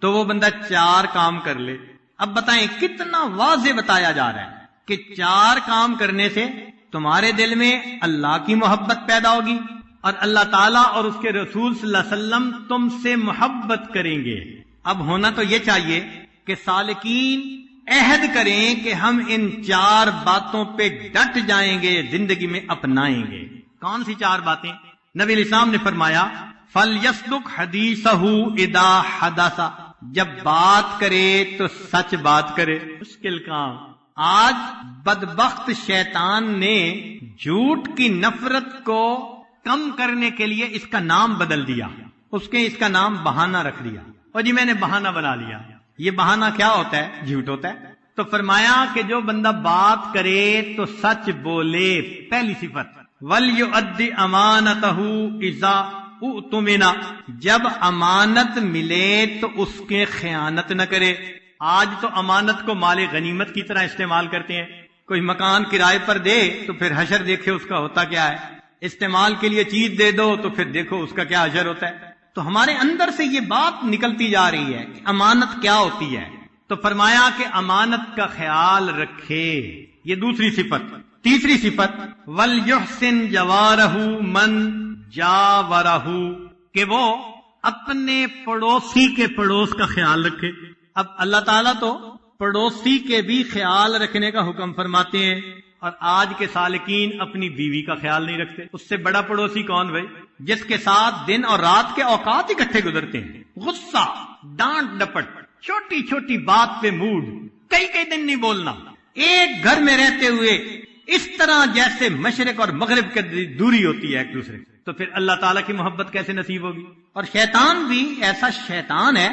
تو وہ بندہ 4 کام کر لے۔ اب بتائیں کتنا واضح بتایا جا رہا ہے کہ 4 کام کرنے سے تمہارے دل میں اللہ کی محبت پیدا ہوگی اور اللہ تعالیٰ اور اس کے رسول صلی اللہ علیہ وسلم تم سے محبت کریں گے۔ اب ہونا تو یہ چاہیے کہ سالکین عہد کریں کہ ہم ان 4 باتوں پہ ڈٹ جائیں گے، زندگی میں اپنائیں گے۔ کون سی 4 باتیں؟ نبی علیہ السلام نے فرمایا فَلْيَصْدُقْ حَدِيثَهُ إِذَا حَدَثَ، جب بات کرے تو سچ بات کرے۔ مشکل کام۔ آج بدبخت شیطان نے جھوٹ کی نفرت کو کم کرنے کے لیے اس کا نام بدل دیا، اس کا نام بہانہ رکھ دیا، اور جی میں نے بہانہ بنا لیا۔ یہ بہانہ کیا ہوتا ہے؟ جھوٹ ہوتا ہے۔ تو فرمایا کہ جو بندہ بات کرے تو سچ بولے، پہلی صفت وَلْيُؤَدِّ أَمَانَتَهُ إِذَا اؤْتُمِنَ، جب امانت ملے تو اس کے خیانت نہ کرے۔ آج تو امانت کو مال غنیمت کی طرح استعمال کرتے ہیں۔ کوئی مکان کرائے پر دے تو پھر حشر دیکھے اس کا ہوتا کیا ہے، استعمال کے لیے چیز دے دو تو پھر دیکھو اس کا کیا حشر ہوتا ہے۔ تو ہمارے اندر سے یہ بات نکلتی جا رہی ہے کہ امانت کیا ہوتی ہے۔ تو فرمایا کہ امانت کا خیال رکھے، یہ دوسری صفت۔ تیسری صفت وَلْيُحْسِنْ جَوَارَهُ مَنْ جَاوَرَهُ، کہ وہ اپنے پڑوسی کے پڑوس کا خیال رکھے۔ اب اللہ تعالیٰ تو پڑوسی کے بھی خیال رکھنے کا حکم فرماتے ہیں، اور آج کے سالکین اپنی بیوی کا خیال نہیں رکھتے۔ اس سے بڑا پڑوسی کون بھائی؟ جس کے ساتھ دن اور رات کے اوقات اکٹھے گزرتے ہیں۔ غصہ، ڈانٹ ڈپٹ، چھوٹی چھوٹی بات پہ موڈ، کئی دن نہیں بولنا، ایک گھر میں رہتے ہوئے اس طرح جیسے مشرق اور مغرب کی دوری ہوتی ہے ایک دوسرے سے، تو پھر اللہ تعالیٰ کی محبت کیسے نصیب ہوگی؟ اور شیطان بھی ایسا شیطان ہے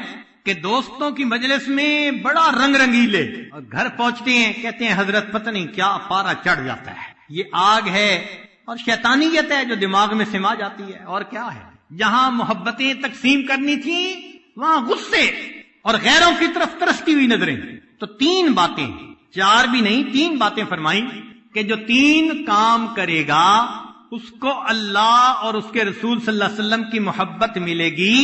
کہ دوستوں کی مجلس میں بڑا رنگ رنگیلے، اور گھر پہنچتے ہیں کہتے ہیں حضرت پتہ نہیں کیا پارا چڑھ جاتا ہے، یہ آگ ہے اور شیطانیت ہے جو دماغ میں سما جاتی ہے، اور کیا ہے۔ جہاں محبتیں تقسیم کرنی تھی وہاں غصے اور غیروں کی طرف ترستی ہوئی نظریں۔ تو 3 باتیں، 4 بھی نہیں 3 باتیں فرمائیں کہ جو 3 کام کرے گا اس کو اللہ اور اس کے رسول صلی اللہ علیہ وسلم کی محبت ملے گی،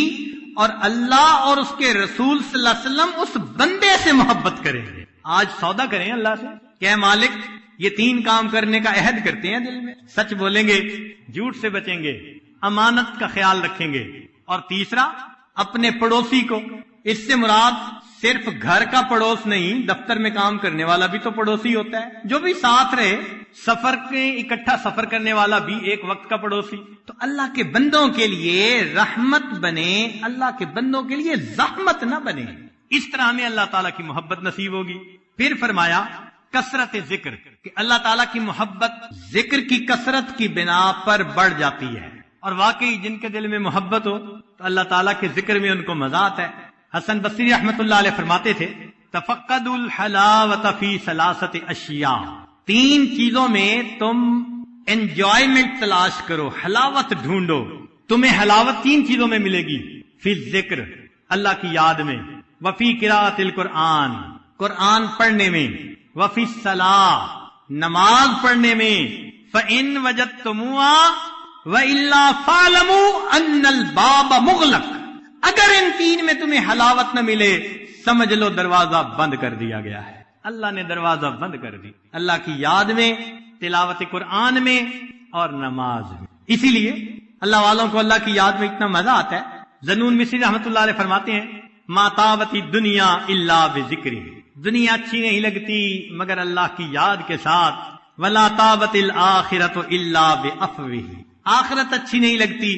اور اللہ اور اس کے رسول صلی اللہ علیہ وسلم اس بندے سے محبت کریں گے۔ آج سودا کریں اللہ سے کہ اے مالک یہ 3 کام کرنے کا عہد کرتے ہیں دل میں، سچ بولیں گے، جھوٹ سے بچیں گے، امانت کا خیال رکھیں گے، اور تیسرا اپنے پڑوسی کو، اس سے مراد صرف گھر کا پڑوس نہیں، دفتر میں کام کرنے والا بھی تو پڑوسی ہوتا ہے، جو بھی ساتھ رہے، سفر کے اکٹھا سفر کرنے والا بھی ایک وقت کا پڑوسی۔ تو اللہ کے بندوں کے لیے رحمت بنے، اللہ کے بندوں کے لیے زحمت نہ بنے، اس طرح ہمیں اللہ تعالیٰ کی محبت نصیب ہوگی۔ پھر فرمایا کثرت ذکر، کہ اللہ تعالیٰ کی محبت ذکر کی کثرت کی بنا پر بڑھ جاتی ہے، اور واقعی جن کے دل میں محبت ہو تو اللہ تعالیٰ کے ذکر میں ان کو مزہ آتا ہے۔ حسن بصری رحمۃ اللہ علیہ فرماتے تھے تفقدوا الحلاوۃ فی ثلاثۃ اشیاء، 3 چیزوں میں تم انجوائمنٹ تلاش کرو، حلاوت ڈھونڈو، تمہیں حلاوت 3 چیزوں میں ملے گی، فی ذکر اللہ کی یاد میں، وفی قراءۃ القرآن قرآن پڑھنے میں، وفی الصلاۃ نماز پڑھنے میں، فإن وجدتموها وإلا فاعلموا أن الباب مغلق، اگر ان 3 میں تمہیں حلاوت نہ ملے سمجھ لو دروازہ بند کر دیا گیا ہے، اللہ نے دروازہ بند کر دی، اللہ کی یاد میں، تلاوت قرآن میں اور نماز میں۔ اسی لیے اللہ والوں کو اللہ کی یاد میں اتنا مزہ آتا ہے۔ ذنون مصری رحمۃ اللہ علیہ فرماتے ہیں ما طابت الدنیا الا بذکرہ، دنیا اچھی نہیں لگتی مگر اللہ کی یاد کے ساتھ، ولا طابت الآخرۃ الا بعفوہ، آخرت اچھی نہیں لگتی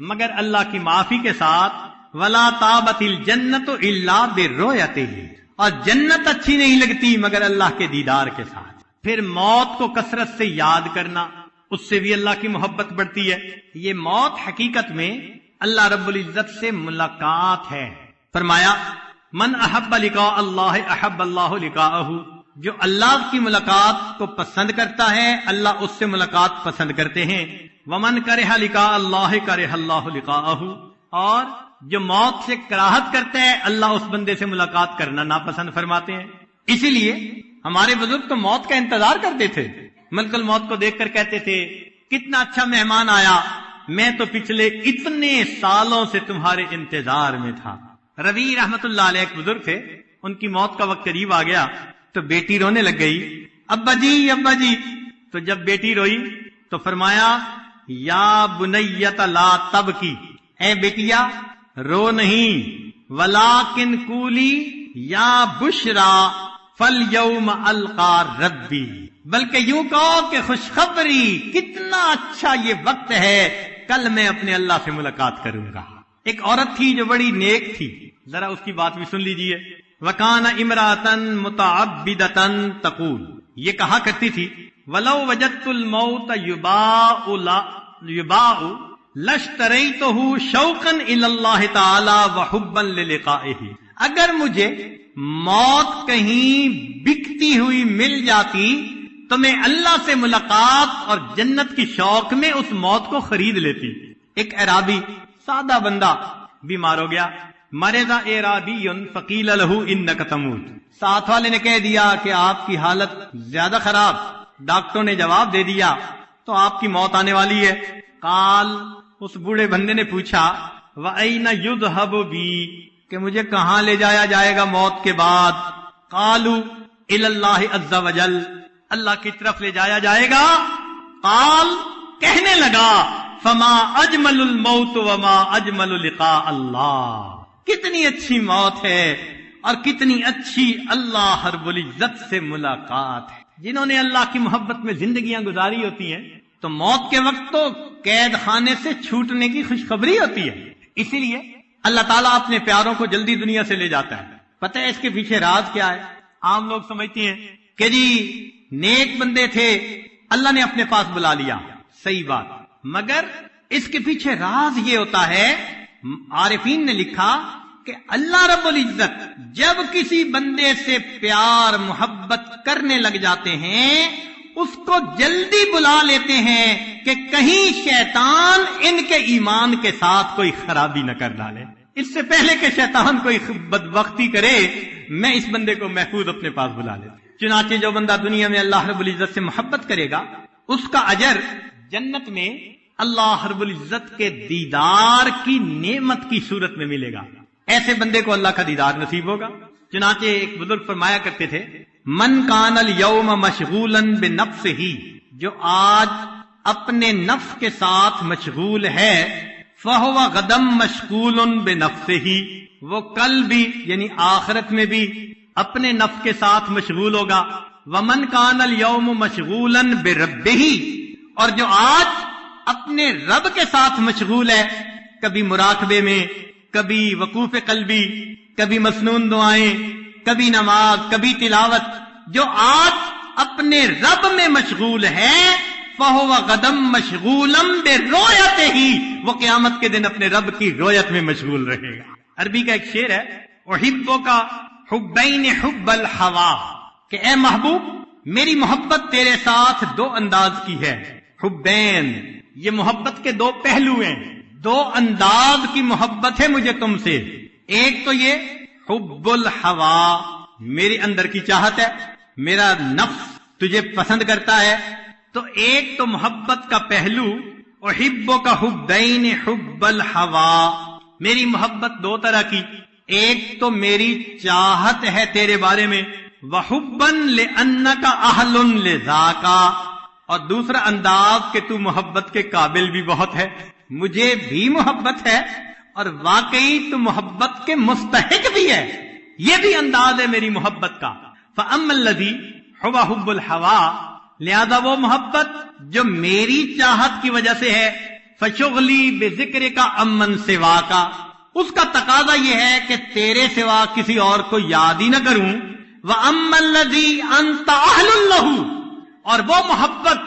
مگر اللہ کی معافی کے ساتھ، ولا طابت الجنت الا برؤیتہ، اور جنت اچھی نہیں لگتی مگر اللہ کے دیدار کے ساتھ۔ پھر موت کو کثرت سے یاد کرنا، اس سے بھی اللہ کی محبت بڑھتی ہے۔ یہ موت حقیقت میں اللہ رب العزت سے ملاقات ہے۔ فرمایا من احب لقاء اللہ احب اللہ لقاءہ، جو اللہ کی ملاقات کو پسند کرتا ہے اللہ اس سے ملاقات پسند کرتے ہیں۔ ومن کرہ لقاء اللہ کرہ اللہ لقاءہ، اور جو موت سے کراہت کرتا ہے اللہ اس بندے سے ملاقات کرنا ناپسند فرماتے ہیں۔ اسی لیے ہمارے بزرگ تو موت کا انتظار کرتے تھے، ملک الموت کو دیکھ کر کہتے تھے کتنا اچھا مہمان آیا، میں تو پچھلے اتنے سالوں سے تمہارے انتظار میں تھا۔ ربیع رحمت اللہ علیہ ایک بزرگ تھے، ان کی موت کا وقت قریب آ گیا تو بیٹی رونے لگ گئی، ابا جی ابا جی، تو جب بیٹی روئی تو فرمایا یا بنیت لا تبکی، اے بیٹیا رو نہیں، ولیکن قولی یا بشرا فالیوم القا ربی، بلکہ یوں کہو کہ خوشخبری، کتنا اچھا یہ وقت ہے، کل میں اپنے اللہ سے ملاقات کروں گا۔ ایک عورت تھی جو بڑی نیک تھی، ذرا اس کی بات بھی سن لیجئے۔ وکان امراتن متعبدتن تقول، یہ کہا کرتی تھی ولو وجدت الموت یباء لاشتریتہ شوقا الی اللہ تعالی وحبا للقائہ، اگر مجھے موت کہیں بکتی ہوئی مل جاتی تو میں اللہ سے ملاقات اور جنت کی شوق میں اس موت کو خرید لیتی۔ ایک اعرابی سادہ بندہ بیمار ہو گیا، مرض اعرابی فقیل لہ انک تموت، ساتھ والے نے کہہ دیا کہ آپ کی حالت زیادہ خراب، ڈاکٹروں نے جواب دے دیا تو آپ کی موت آنے والی ہے۔ قال، اس بوڑھے بندے نے پوچھا وَأَيْنَ يُذْهَبُ بِي، کہ مجھے کہاں لے جایا جائے گا موت کے بعد؟ قالوا إِلَى اللَّهِ عَزَّ وَجَلَّ، اللہ کی طرف لے جایا جائے گا۔ قال، کہنے لگا فما اجمل الموت وما اجمل لقاء اللہ، کتنی اچھی موت ہے اور کتنی اچھی اللہ رب العزت سے ملاقات ہے۔ جنہوں نے اللہ کی محبت میں زندگیاں گزاری ہوتی ہیں تو موت کے وقت تو قید خانے سے چھوٹنے کی خوشخبری ہوتی ہے۔ اسی لیے اللہ تعالیٰ اپنے پیاروں کو جلدی دنیا سے لے جاتا ہے۔ پتہ ہے اس کے پیچھے راز کیا ہے؟ عام لوگ سمجھتے ہیں کہ جی نیک بندے تھے اللہ نے اپنے پاس بلا لیا، صحیح بات، مگر اس کے پیچھے راز یہ ہوتا ہے، عارفین نے لکھا کہ اللہ رب العزت جب کسی بندے سے پیار محبت کرنے لگ جاتے ہیں اس کو جلدی بلا لیتے ہیں کہ کہیں شیطان ان کے ایمان کے ساتھ کوئی خرابی نہ کر ڈالے، اس سے پہلے کہ شیطان کوئی بدبختی کرے میں اس بندے کو محفوظ اپنے پاس بلا لیتا۔ چنانچہ جو بندہ دنیا میں اللہ رب العزت سے محبت کرے گا اس کا اجر جنت میں اللہ رب العزت کے دیدار کی نعمت کی صورت میں ملے گا. ایسے بندے کو اللہ کا دیدار نصیب ہوگا. چنانچہ ایک بزرگ فرمایا کرتے تھے من کان الیوم مشغولا بنفسہ، جو آج اپنے نفس کے ساتھ مشغول ہے، فہو غدم مشغول بنفسہ، وہ کل بھی یعنی آخرت میں بھی اپنے نفس کے ساتھ مشغول ہوگا. ومن کان الیوم مشغولا بربہ، اور جو آج اپنے رب کے ساتھ مشغول ہے، کبھی مراقبے میں، کبھی وقوف قلبی، کبھی مسنون دعائیں، کبھی نماز، کبھی تلاوت، جو آج اپنے رب میں مشغول ہے، فہو غدم مشغولا برؤیتہ، وہ قیامت کے دن اپنے رب کی رؤیت میں مشغول رہے گا. عربی کا ایک شعر ہے احبک حبین حب الہوا، کہ اے محبوب میری محبت تیرے ساتھ دو انداز کی ہے. حبین، یہ محبت کے دو پہلو ہیں، دو انداز کی محبت ہے مجھے تم سے. ایک تو یہ حب الہوا، میرے اندر کی چاہت ہے، میرا نفس تجھے پسند کرتا ہے. تو ایک تو محبت کا پہلو احبک حبین حب الہوا، میری محبت دو طرح کی، ایک تو میری چاہت ہے تیرے بارے میں، وحبا لانک اہل لذاک، اور دوسرا انداز کہ تو محبت کے قابل بھی بہت ہے، مجھے بھی محبت ہے اور واقعی تو محبت کے مستحق بھی ہے. یہ بھی انداز ہے میری محبت کا. فاما الذی هو حب الہوا، لہذا وہ محبت جو میری چاہت کی وجہ سے ہے، فشغلی بذکرک امن سواک، اس کا تقاضا یہ ہے کہ تیرے سوا کسی اور کو یاد ہی نہ کروں. واما الذی انت اہل لہ، اور وہ محبت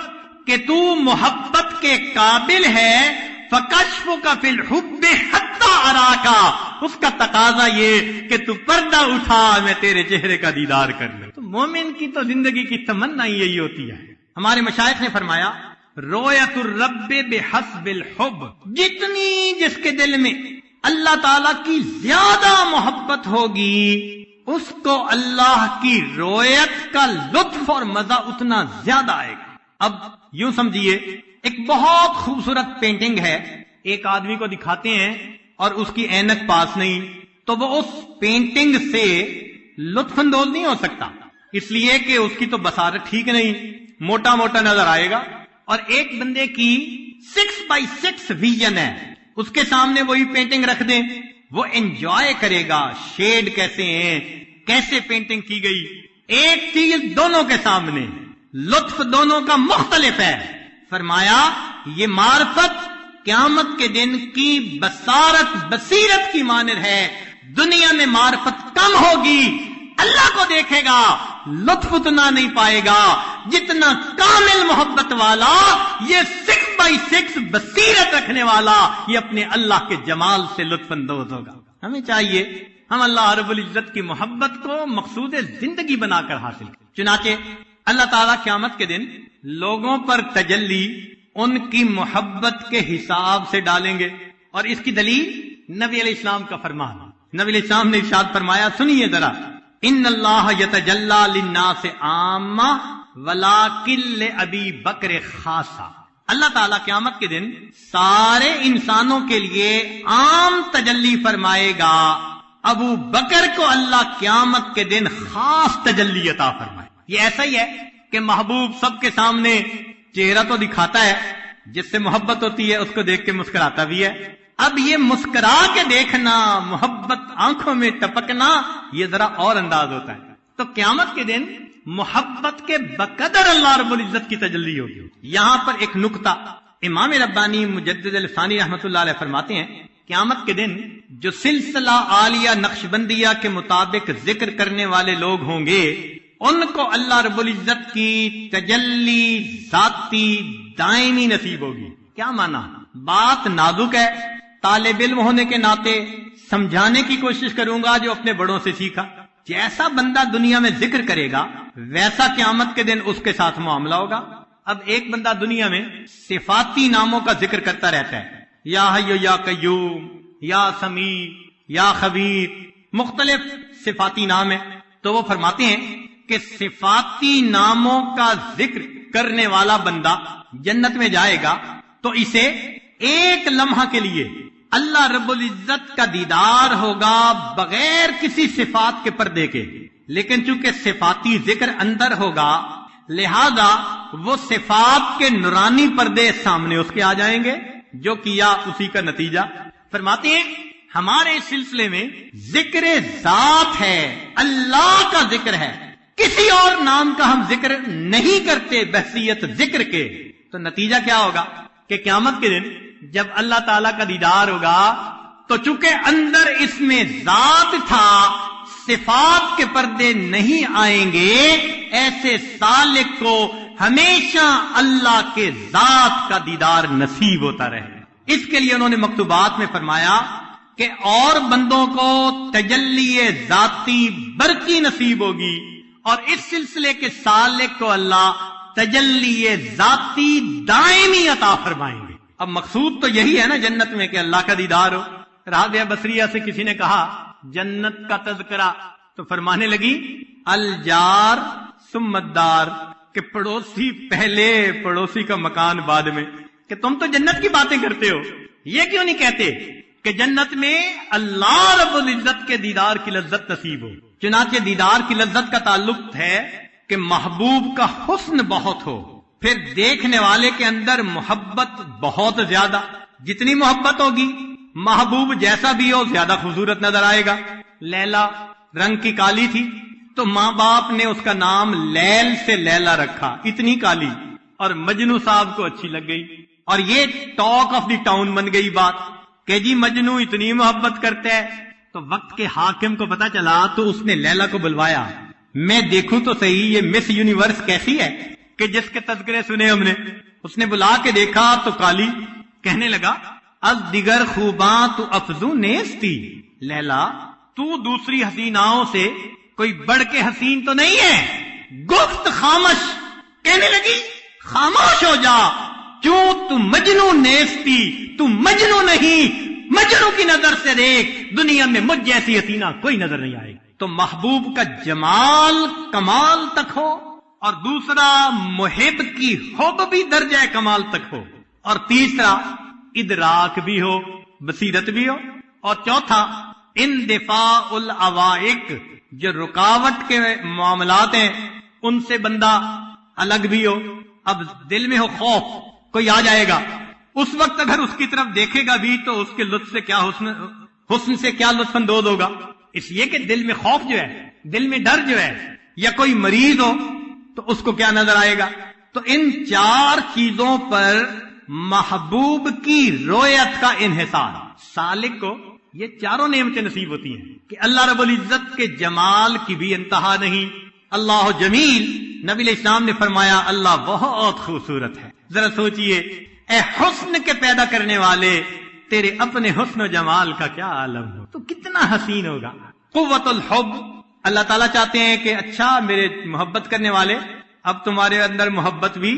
کہ تو محبت کے قابل ہے، فکشفک فی الحب حتی اراک، اس کا تقاضا یہ کہ تو پردہ اٹھا میں تیرے چہرے کا دیدار کر لوں. تو مومن کی تو زندگی کی تمنا یہی ہوتی ہے. ہمارے مشائخ نے فرمایا رؤیت الرب بحسب الحب، جتنی جس کے دل میں اللہ تعالی کی زیادہ محبت ہوگی، اس کو اللہ کی رؤیت کا لطف اور مزہ اتنا زیادہ آئے گا. اب یوں سمجھیے ایک بہت خوبصورت پینٹنگ ہے، ایک آدمی کو دکھاتے ہیں اور اس کی اینک پاس نہیں، تو وہ اس پینٹنگ سے لطف اندوز نہیں ہو سکتا، اس لیے کہ اس کی تو بصارت ٹھیک نہیں، موٹا موٹا نظر آئے گا. اور ایک بندے کی 6x6 ویژن ہے، اس کے سامنے وہی پینٹنگ رکھ دیں، وہ انجوائے کرے گا، شیڈ کیسے ہیں، کیسے پینٹنگ کی گئی. ایک چیز دونوں کے سامنے، لطف دونوں کا مختلف ہے. فرمایا یہ معرفت قیامت کے دن کی بصارت بصیرت کی مانند ہے. دنیا میں معرفت کم ہوگی، اللہ کو دیکھے گا، لطف اتنا نہیں پائے گا جتنا کامل محبت والا، یہ 6x6 بصیرت رکھنے والا، یہ اپنے اللہ کے جمال سے لطف اندوز ہوگا. ہمیں چاہیے ہم اللہ رب العزت کی محبت کو مقصود زندگی بنا کر حاصل کریں. چنانچہ اللہ تعالیٰ قیامت کے دن لوگوں پر تجلی ان کی محبت کے حساب سے ڈالیں گے، اور اس کی دلیل نبی علیہ السلام کا فرمان. نبی علیہ السلام نے ارشاد فرمایا، سنیے ذرا، ان اللہ یتجلی للناس عامہ ولکن لابی بکر خاصہ. اللہ تعالیٰ قیامت کے دن سارے انسانوں کے لیے عام تجلی فرمائے گا، ابو بکر کو اللہ قیامت کے دن خاص تجلی عطا فرمائے. یہ ایسا ہی ہے کہ محبوب سب کے سامنے چہرہ تو دکھاتا ہے، جس سے محبت ہوتی ہے اس کو دیکھ کے مسکراتا بھی ہے. اب یہ مسکرا کے دیکھنا، محبت آنکھوں میں ٹپکنا، یہ ذرا اور انداز ہوتا ہے. تو قیامت کے دن محبت کے بقدر اللہ رب العزت کی تجلی ہوگی. یہاں پر ایک نقطہ امام ربانی مجدد الثانی رحمۃ اللہ علیہ فرماتے ہیں، قیامت کے دن جو سلسلہ عالیہ نقشبندیہ کے مطابق ذکر کرنے والے لوگ ہوں گے، ان کو اللہ رب العزت کی تجلی ذاتی دائمی نصیب ہوگی. کیا مانا؟ بات نازک ہے، طالب علم ہونے کے ناطے سمجھانے کی کوشش کروں گا جو اپنے بڑوں سے سیکھا. جیسا بندہ دنیا میں ذکر کرے گا ویسا قیامت کے دن اس کے ساتھ معاملہ ہوگا. اب ایک بندہ دنیا میں صفاتی ناموں کا ذکر کرتا رہتا ہے، یا حی یا قیوم، یا سمیع، یا خبیر، مختلف صفاتی نام ہیں. تو وہ فرماتے ہیں کہ صفاتی ناموں کا ذکر کرنے والا بندہ جنت میں جائے گا تو اسے ایک لمحہ کے لیے اللہ رب العزت کا دیدار ہوگا بغیر کسی صفات کے پردے کے، لیکن چونکہ صفاتی ذکر اندر ہوگا لہذا وہ صفات کے نورانی پردے سامنے اس کے آ جائیں گے، جو کیا اسی کا نتیجہ۔ فرماتے ہیں ہمارے سلسلے میں ذکر ذات ہے، اللہ کا ذکر ہے، کسی اور نام کا ہم ذکر نہیں کرتے بحثیت ذکر کے، تو نتیجہ کیا ہوگا کہ قیامت کے دن جب اللہ تعالیٰ کا دیدار ہوگا تو چونکہ اندر اس میں ذات تھا، صفات کے پردے نہیں آئیں گے، ایسے سالک کو ہمیشہ اللہ کے ذات کا دیدار نصیب ہوتا رہے۔ اس کے لیے انہوں نے مکتوبات میں فرمایا کہ اور بندوں کو تجلی ذاتی برقی نصیب ہوگی اور اس سلسلے کے سالک کو اللہ تجلی ذاتی دائمی عطا فرمائیں گے۔ اب مقصود تو یہی ہے نا جنت میں کہ اللہ کا دیدار ہو۔ رابعہ بصریہ سے کسی نے کہا جنت کا تذکرہ تو فرمانے لگی الجار ثم الدار، کہ پڑوسی پہلے، پڑوسی کا مکان بعد میں، کہ تم تو جنت کی باتیں کرتے ہو، یہ کیوں نہیں کہتے کہ جنت میں اللہ رب العزت کے دیدار کی لذت نصیب ہو۔ چنانچہ دیدار کی لذت کا تعلق ہے کہ محبوب کا حسن بہت ہو، پھر دیکھنے والے کے اندر محبت بہت زیادہ، جتنی محبت ہوگی محبوب جیسا بھی ہو زیادہ خوبصورت نظر آئے گا۔ لیلا رنگ کی کالی تھی تو ماں باپ نے اس کا نام لیل سے لیلا رکھا، اتنی کالی، اور مجنو صاحب کو اچھی لگ گئی، اور یہ ٹاک آف دی ٹاؤن بن گئی بات کہ جی مجنو اتنی محبت کرتا ہے۔ تو وقت کے حاکم کو پتا چلا تو اس نے لیلا کو بلوایا، میں دیکھوں تو صحیح یہ مس یونیورس کیسی ہے کہ جس کے تذکرے سنے ہم نے۔ اس نے بلا کے دیکھا تو کالی، کہنے لگا از دیگر خوباں تو افزوں نیستی، لیلا تو دوسری حسیناؤں سے کوئی بڑھ کے حسین تو نہیں ہے۔ گفت خامش، کہنے لگی خاموش ہو جا، کیوں تو مجنو نیستی، تو مجنو نہیں، مجنو کی نظر سے دیکھ، دنیا میں مجھ جیسی حسینہ کوئی نظر نہیں آئے گی۔ تو محبوب کا جمال کمال تک ہو، اور دوسرا محب کی حب بھی درجہ کمال تک ہو، اور تیسرا ادراک بھی ہو، بصیرت بھی ہو، اور چوتھا اندفاع العوائق، جو رکاوٹ کے معاملات ہیں ان سے بندہ الگ بھی ہو۔ اب دل میں ہو خوف، کوئی آ جائے گا، اس وقت اگر اس کی طرف دیکھے گا بھی تو اس کے لطف سے کیا حسن سے کیا لطف اندوز ہوگا، اس لیے کہ دل میں خوف جو ہے، دل میں ڈر جو ہے، یا کوئی مریض ہو تو اس کو کیا نظر آئے گا۔ تو ان چار چیزوں پر محبوب کی رویت کا انحصار، سالک کو یہ چاروں نعمتیں نصیب ہوتی ہیں کہ اللہ رب العزت کے جمال کی بھی انتہا نہیں۔ اللہ جمیل، نبی علیہ السلام نے فرمایا اللہ بہت خوبصورت ہے۔ ذرا سوچئے اے حسن کے پیدا کرنے والے، تیرے اپنے حسن و جمال کا کیا عالم ہو تو کتنا حسین ہوگا۔ قوت الحب، اللہ تعالیٰ چاہتے ہیں کہ اچھا میرے محبت کرنے والے، اب تمہارے اندر محبت بھی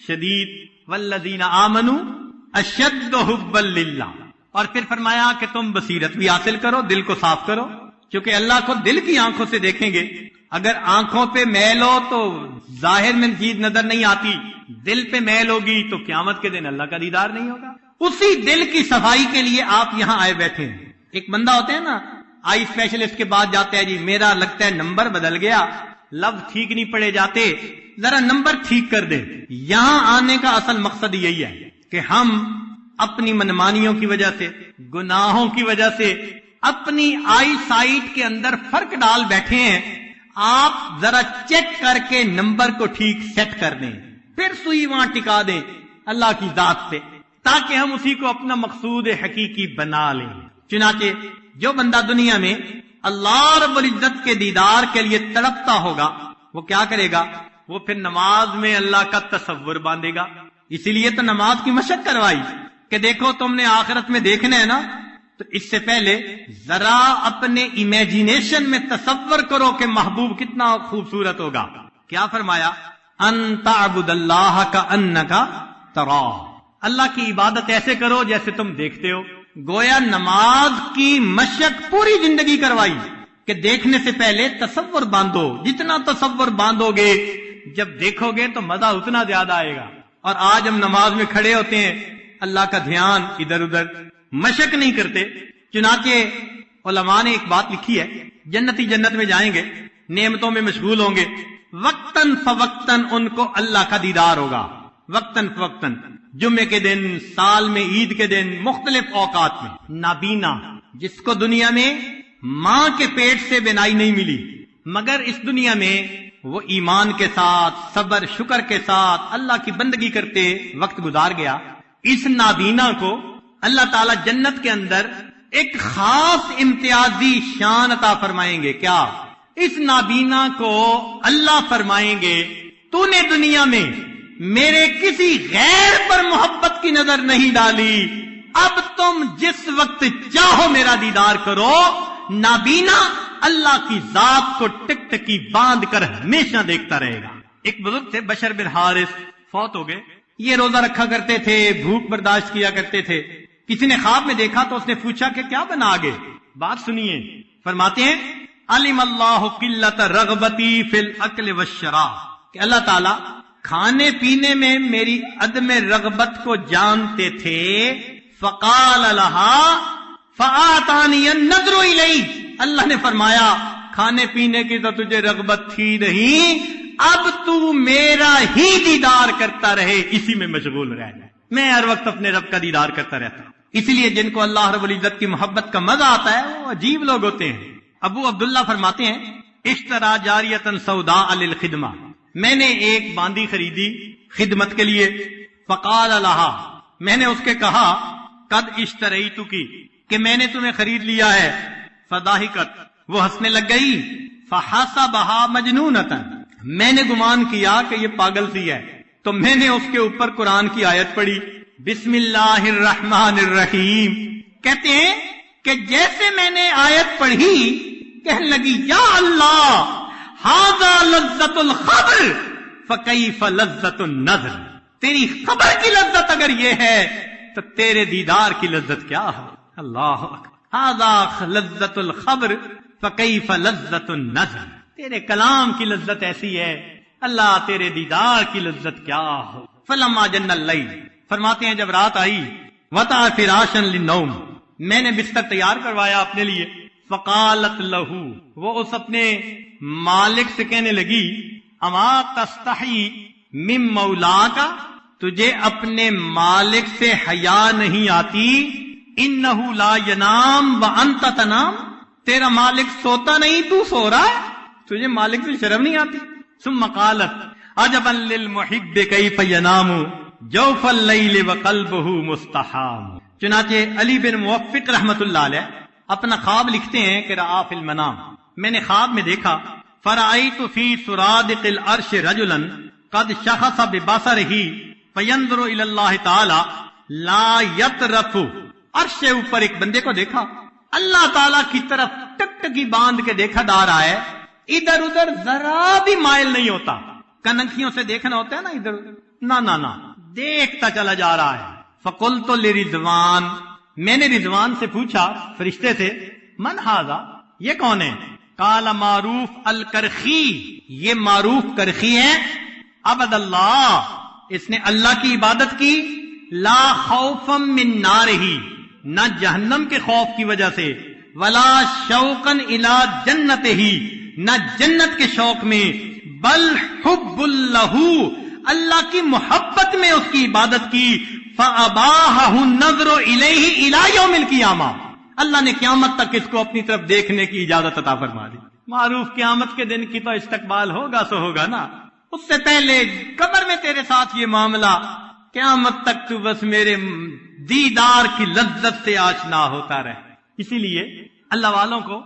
شدید، والذین آمنوا اشد حبا للہ، اور پھر فرمایا کہ تم بصیرت بھی حاصل کرو، دل کو صاف کرو، کیونکہ اللہ کو دل کی آنکھوں سے دیکھیں گے۔ اگر آنکھوں پہ میل ہو تو ظاہر میں چیز نظر نہیں آتی، دل پہ میل ہوگی تو قیامت کے دن اللہ کا دیدار نہیں ہوگا۔ اسی دل کی صفائی کے لیے آپ یہاں آئے بیٹھے ہیں۔ ایک بندہ ہوتا ہے نا آئی اسپیشلسٹ کے بعد جاتا ہے، جی میرا لگتا ہے نمبر بدل گیا، لفظ ٹھیک نہیں پڑے جاتے، ذرا نمبر ٹھیک کر دے۔ یہاں آنے کا اصل مقصد یہی ہے کہ ہم اپنی منمانیوں کی وجہ سے، گناہوں کی وجہ سے اپنی آئی سائٹ کے اندر فرق ڈال بیٹھے ہیں۔ آپ ذرا چیک کر کے نمبر کو ٹھیک سیٹ کر دیں، پھر سوئی وہاں ٹکا دیں اللہ کی ذات سے، تاکہ ہم اسی کو اپنا مقصود حقیقی بنا لیں۔ چنانچہ جو بندہ دنیا میں اللہ رب العزت کے دیدار کے لیے تڑپتا ہوگا وہ کیا کرے گا؟ وہ پھر نماز میں اللہ کا تصور باندھے گا۔ اسی لیے تو نماز کی مشق کروائی کہ دیکھو تم نے آخرت میں دیکھنا ہے نا، تو اس سے پہلے ذرا اپنے امیجینیشن میں تصور کرو کہ محبوب کتنا خوبصورت ہوگا۔ کیا فرمایا؟ ان تعبد اللہ کانک تراہ، اللہ کی عبادت ایسے کرو جیسے تم دیکھتے ہو۔ گویا نماز کی مشق پوری زندگی کروائی کہ دیکھنے سے پہلے تصور باندھو، جتنا تصور باندھو گے جب دیکھو گے تو مزہ اتنا زیادہ آئے گا. اور آج ہم نماز میں کھڑے ہوتے ہیں، اللہ کا دھیان ادھر ادھر، مشق نہیں کرتے. چنانچہ علماء نے ایک بات لکھی ہے، جنتی جنت میں جائیں گے، نعمتوں میں مشغول ہوں گے، وقتاً فوقتاً ان کو اللہ کا دیدار ہوگا. وقتاً فوقتاً، جمعے کے دن، سال میں عید کے دن، مختلف اوقات میں. نابینا، جس کو دنیا میں ماں کے پیٹ سے بینائی نہیں ملی، مگر اس دنیا میں وہ ایمان کے ساتھ، صبر شکر کے ساتھ اللہ کی بندگی کرتے وقت گزار گیا. اس نابینا کو اللہ تعالی جنت کے اندر ایک خاص امتیازی شان عطا فرمائیں گے. کیا؟ اس نابینا کو اللہ فرمائیں گے تو نے دنیا میں میرے کسی غیر پر محبت کی نظر نہیں ڈالی، اب تم جس وقت چاہو میرا دیدار کرو. نابینا اللہ کی ذات کو ٹک ٹکی باندھ کر ہمیشہ دیکھتا رہے گا. ایک بزرگ تھے بشر بن حارث، فوت ہو گئے. یہ روزہ رکھا کرتے تھے، بھوک برداشت کیا کرتے تھے. کسی نے خواب میں دیکھا تو اس نے پوچھا کہ کیا بنا آگے؟ بات سنیے. فرماتے ہیں علم اللہ قلت رغبتی فی الاکل والشراب، کہ اللہ تعالیٰ کھانے پینے میں میری عدم رغبت کو جانتے تھے. فقال لها فآتانی النظر الی، اللہ نے فرمایا کھانے پینے کی تو تجھے رغبت تھی نہیں، اب تو میرا ہی دیدار کرتا رہے، اسی میں مشغول رہ جائے. میں ہر وقت اپنے رب کا دیدار کرتا رہتا ہوں. اسی لیے جن کو اللہ رب العزت کی محبت کا مزہ آتا ہے وہ عجیب لوگ ہوتے ہیں. ابو عبداللہ فرماتے ہیں اشترا جاریتن سوداء للخدمہ، میں نے ایک باندی خریدی خدمت کے لیے. فقال لها، میں نے اس کے کہا قد اشتریتکی، کہ میں نے تمہیں خرید لیا ہے. فضاحکت، وہ ہنسنے لگ گئی. فحسبها مجنونۃ، میں نے گمان کیا کہ یہ پاگل سی ہے، تو میں نے اس کے اوپر قرآن کی آیت پڑھی بسم اللہ الرحمن الرحیم. کہتے ہیں کہ جیسے میں نے آیت پڑھی کہنے لگی یا اللہ ھذا لذت الخبر فکیف لذت النظر، تیری خبر کی لذت اگر یہ ہے تو تیرے دیدار کی لذت کیا ہے. اللہ اکبر. ھذا لذت الخبر فکیف لذت النظر، تیرے کلام کی لذت ایسی ہے، اللہ تیرے دیدار کی لذت کیا ہو. فلما جن اللیل، فرماتے ہیں جب رات آئی، وطا فراشا للنوم، میں نے بستر تیار کروایا اپنے لیے. فقالت لہو، وہ اس اپنے مالک سے کہنے لگی اما تستحی من مولاکا، تجھے اپنے مالک سے حیا نہیں آتی. انہ لا ینام وانت تنام، تیرا مالک سوتا نہیں تو سو رہا ہے، تجھے مالک سے شرم نہیں آتی. ثم قالت عجبا للمحب کیف ینام جوف اللیل وقلبہ مستحام. چنانچہ علی بن موفق رحمت اللہ علیہ اپنا خواب لکھتے ہیں کہ رآ فی المنام، میں نے خواب میں دیکھا فرأیت فی سرادق العرش رجلا قد شخص ببصرہ فینظر الی اللہ تعالی لا یطرف، عرش سے اوپر ایک بندے کو دیکھا، اللہ تعالیٰ کی طرف ٹکٹکی باندھ کے دیکھا جا رہا ہے، ادھر ادھر ذرا بھی مائل نہیں ہوتا. کنکھیوں سے دیکھنا ہوتا ہے نا ادھر ادھر، نہ دیکھتا چلا جا رہا ہے. فقلت لرضوان، میں نے رضوان سے پوچھا فرشتے سے من ھذا، یہ کون ہے؟ قال معروف الکرخی، یہ معروف کرخی ہے. عبد اللہ، اس نے اللہ کی عبادت کی. لا خوفا من نارہ، نہ جہنم کے خوف کی وجہ سے، ولا شوقا الی جنتہ، نہ جنت کے شوق میں، بل حب اللہ، اللہ کی محبت میں اس کی عبادت کی. فَأَبَاحَهُ النَّظْرُ إِلَيْهِ إِلَى يَوْمِ الْقِيَامَةِ، اللہ نے قیامت تک اس کو اپنی طرف دیکھنے کی اجازت عطا فرما دی. معروف قیامت کے دن کی تو استقبال ہوگا سو ہوگا نا، اس سے پہلے قبر میں تیرے ساتھ یہ معاملہ، قیامت تک تو بس میرے دیدار کی لذت سے آشنا ہوتا رہے. اسی لیے اللہ والوں کو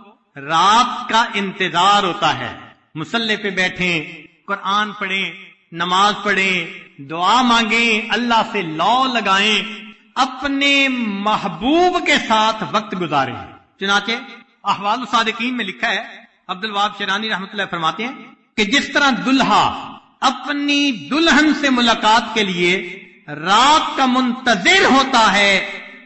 رات کا انتظار ہوتا ہے، مصلی پہ بیٹھیں، قرآن پڑھیں، نماز پڑھیں، دعا مانگیں، اللہ سے لو لگائیں، اپنے محبوب کے ساتھ وقت گزاریں. چنانچہ احوال الصادقین میں لکھا ہے، عبد الوہاب شیرانی رحمۃ اللہ فرماتے ہیں کہ جس طرح دلہا اپنی دلہن سے ملاقات کے لیے رات کا منتظر ہوتا ہے،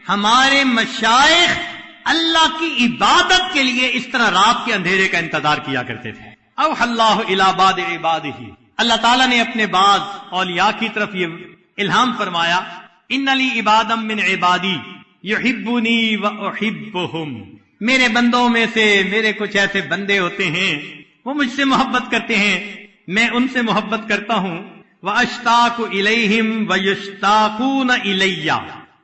ہمارے مشائخ اللہ کی عبادت کے لیے اس طرح رات کے اندھیرے کا انتظار کیا کرتے تھے. اوحی اللہ الی بعض عبادہ، اللہ تعالیٰ نے اپنے بعض اولیاء کی طرف یہ الہام فرمایا، ان لی عبادم من عبادی یحبونی واحبہم، میرے بندوں میں سے میرے کچھ ایسے بندے ہوتے ہیں وہ مجھ سے محبت کرتے ہیں، میں ان سے محبت کرتا ہوں، واشتاق الیہم ویشتاقون الی،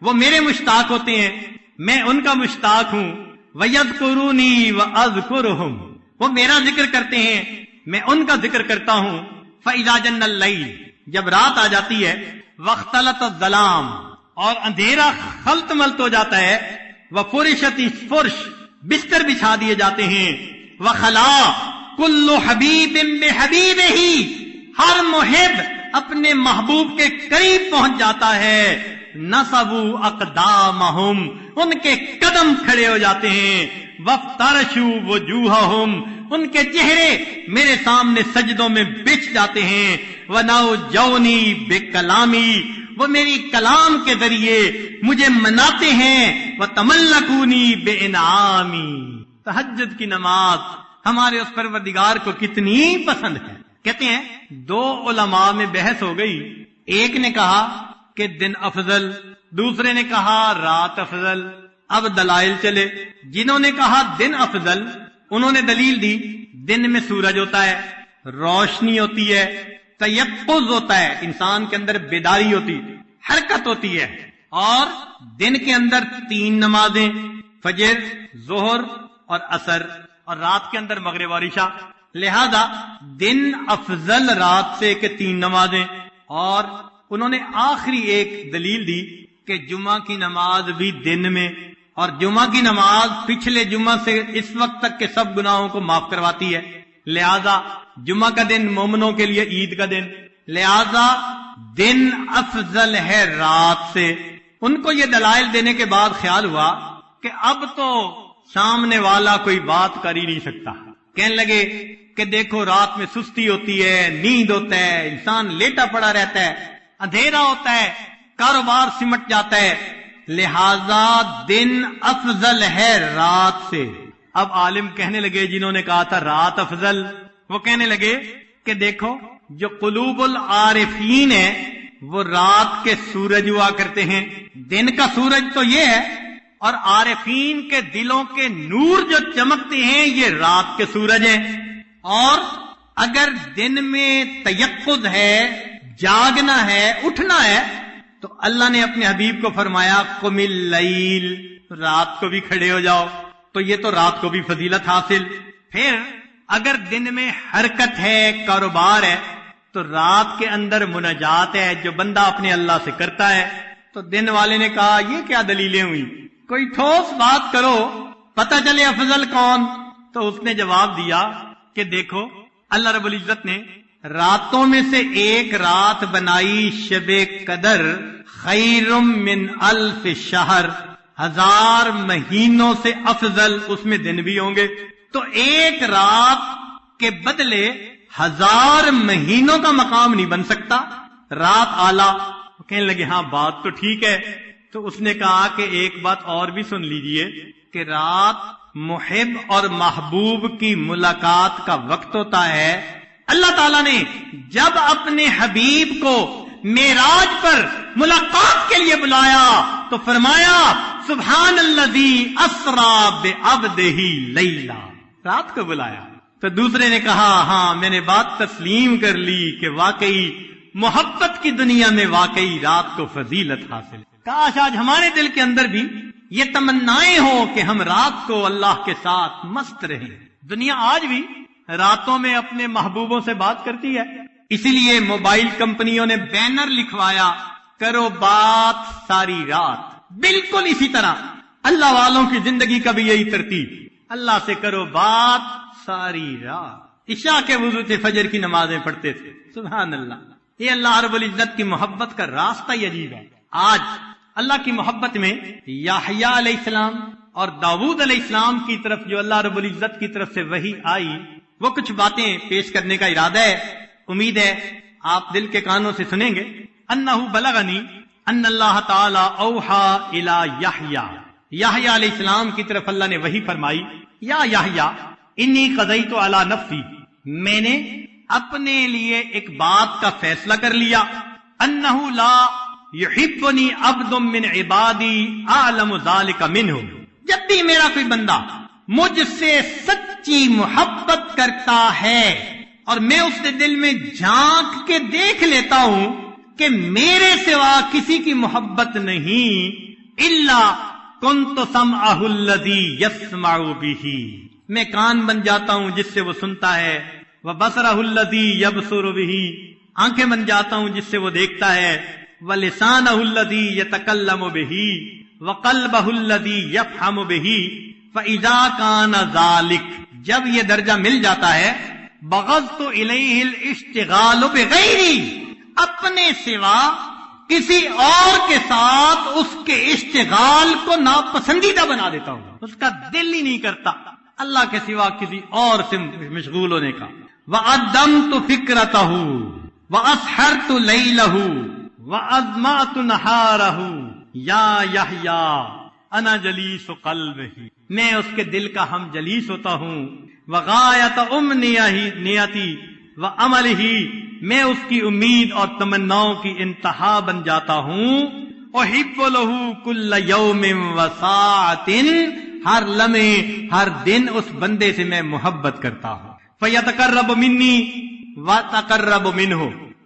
وہ میرے مشتاق ہوتے ہیں، میں ان کا مشتاق ہوں، ویذکرونی واذکرہم، وہ میرا ذکر کرتے ہیں، میں ان کا ذکر کرتا ہوں، فاذا جن اللیل، جب رات آ جاتی ہے، واختلط الظلام، اور اندھیرا خلط ملط ہو جاتا ہے، وفرشت الفرش، بستر بچھا دیے جاتے ہیں، وخلا کل حبیب بحبیبہ، ہر محب اپنے محبوب کے قریب پہنچ جاتا ہے، نصبوا اقدامہم، ان کے قدم کھڑے ہو جاتے ہیں، وفترشوا وجوہہم، ان کے چہرے میرے سامنے سجدوں میں بچھ جاتے ہیں، وناجونی بکلامی، وہ میری کلام کے ذریعے مجھے مناتے ہیں، وتملکونی بانعامی، تہجد کی نماز ہمارے اس پروردگار کو کتنی پسند ہے۔ کہتے ہیں دو علماء میں بحث ہو گئی، ایک نے کہا کہ دن افضل، دوسرے نے کہا رات افضل۔ اب دلائل چلے، جنہوں نے کہا دن افضل انہوں نے دلیل دی، دن میں سورج ہوتا ہے، روشنی ہوتی ہے، تیقظ ہوتا ہے، انسان کے اندر بیداری ہوتی، حرکت ہوتی ہے، اور دن کے اندر 3 نمازیں، فجر، ظہر اور عصر، اور رات کے اندر مغرب اور عشاء، لہذا دن افضل رات سے کہ 3 نمازیں۔ اور انہوں نے آخری ایک دلیل دی کہ جمعہ کی نماز بھی دن میں، اور جمعہ کی نماز پچھلے جمعہ سے اس وقت تک کے سب گناہوں کو معاف کرواتی ہے، لہذا جمعہ کا دن مومنوں کے لیے عید کا دن، لہذا دن افضل ہے رات سے۔ ان کو یہ دلائل دینے کے بعد خیال ہوا کہ اب تو سامنے والا کوئی بات کر ہی نہیں سکتا، کہنے لگے کہ دیکھو رات میں سستی ہوتی ہے، نیند ہوتا ہے، انسان لیٹا پڑا رہتا ہے، اندھیرا ہوتا ہے، کاروبار سمٹ جاتا ہے، لہذا دن افضل ہے رات سے۔ اب عالم کہنے لگے، جنہوں نے کہا تھا رات افضل، وہ کہنے لگے کہ دیکھو جو قلوب العارفین ہے وہ رات کے سورج ہوا کرتے ہیں، دن کا سورج تو یہ ہے، اور عارفین کے دلوں کے نور جو چمکتے ہیں یہ رات کے سورج ہیں۔ اور اگر دن میں تیقظ ہے، جاگنا ہے، اٹھنا ہے، تو اللہ نے اپنے حبیب کو فرمایا قم اللیل، رات کو بھی کھڑے ہو جاؤ، تو یہ تو رات کو بھی فضیلت حاصل۔ پھر اگر دن میں حرکت ہے، کاروبار ہے، تو رات کے اندر مناجات ہے جو بندہ اپنے اللہ سے کرتا ہے۔ تو دن والے نے کہا یہ کیا دلیلیں ہوئی، کوئی ٹھوس بات کرو، پتہ چلے افضل کون۔ تو اس نے جواب دیا کہ دیکھو اللہ رب العزت نے راتوں میں سے ایک رات بنائی شب قدر، خیر من 1000 شہر، 1000 مہینوں سے افضل، اس میں دن بھی ہوں گے، تو ایک رات کے بدلے 1000 مہینوں کا مقام نہیں بن سکتا، رات اعلیٰ۔ کہنے لگے ہاں بات تو ٹھیک ہے۔ تو اس نے کہا کہ ایک بات اور بھی سن لیجئے کہ رات محب اور محبوب کی ملاقات کا وقت ہوتا ہے۔ اللہ تعالیٰ نے جب اپنے حبیب کو معراج پر ملاقات کے لیے بلایا تو فرمایا سبحان الذی اسری بعبدہ لیلا، رات کو بلایا۔ تو دوسرے نے کہا ہاں میں نے بات تسلیم کر لی کہ واقعی محبت کی دنیا میں واقعی رات کو فضیلت حاصل۔ کاش آج ہمارے دل کے اندر بھی یہ تمنائیں ہوں کہ ہم رات کو اللہ کے ساتھ مست رہیں۔ دنیا آج بھی راتوں میں اپنے محبوبوں سے بات کرتی ہے، اسی لیے موبائل کمپنیوں نے بینر لکھوایا کرو بات ساری رات۔ بالکل اسی طرح اللہ والوں کی زندگی کا بھی یہی ترتیب، اللہ سے کرو بات ساری رات۔ عشاء کے وضو سے فجر کی نمازیں پڑھتے تھے، سبحان اللہ۔ یہ اللہ رب العزت کی محبت کا راستہ ہی عجیب ہے۔ آج اللہ کی محبت میں یحییٰ علیہ السلام اور داؤد علیہ السلام کی طرف جو اللہ رب العزت کی طرف سے وحی آئی، وہ کچھ باتیں پیش کرنے کا ارادہ ہے، امید ہے آپ دل کے کانوں سے سنیں گے۔ انہ بلغنی ان اللہ تعالی اوحا الی یحییٰ، یحییٰ علیہ السلام کی طرف اللہ نے وحی فرمائی، یا یحییٰ انی قضیت علی نفسی، میں نے اپنے لیے ایک بات کا فیصلہ کر لیا، انہ لا یحبنی عبد من عبادی اعلم ذلک منہ، جب بھی میرا کوئی بندہ مجھ سے سچی محبت کرتا ہے اور میں اس کے دل میں جھانک کے دیکھ لیتا ہوں کہ میرے سوا کسی کی محبت نہیں، الا کنت سمعہ الذی یسمع بہ، میں کان بن جاتا ہوں جس سے وہ سنتا ہے، وبصرہ الذی یبصر بہ، آنکھیں بن جاتا ہوں جس سے وہ دیکھتا ہے، ولسانہ الذی یتکلم بہ، وقلبہ الذی یفہم بہ، فاذا کان ذلک، جب یہ درجہ مل جاتا ہے، بغضت الیہ الاشتغال بغیری، اپنے سوا کسی اور کے ساتھ اس کے اشتغال کو ناپسندیدہ بنا دیتا ہوں، اس کا دل ہی نہیں کرتا اللہ کے سوا کسی اور سے مشغول ہونے کا۔ وَعَدَّمْتُ فِكْرَتَهُ وَأَسْحَرْتُ لَيْلَهُ وَأَضْمَعْتُ نَهَارَهُ يَا يَحْيَا أَنَا جَلِيسُ قَلْبِهِ، میں اس کے دل کا ہم جلیس ہوتا ہوں، وَغَایَةَ أُمْنِيَتِي وَعَمَلِهِ، میں اس کی امید اور تمناؤں کی انتہا بن جاتا ہوں، احب له كل يوم وساعة، ہر لمحے ہر دن اس بندے سے میں محبت کرتا ہوں، فَيَتَقَرَّبُ مِنِّي وَأَتَقَرَّبُ مِنْهُ،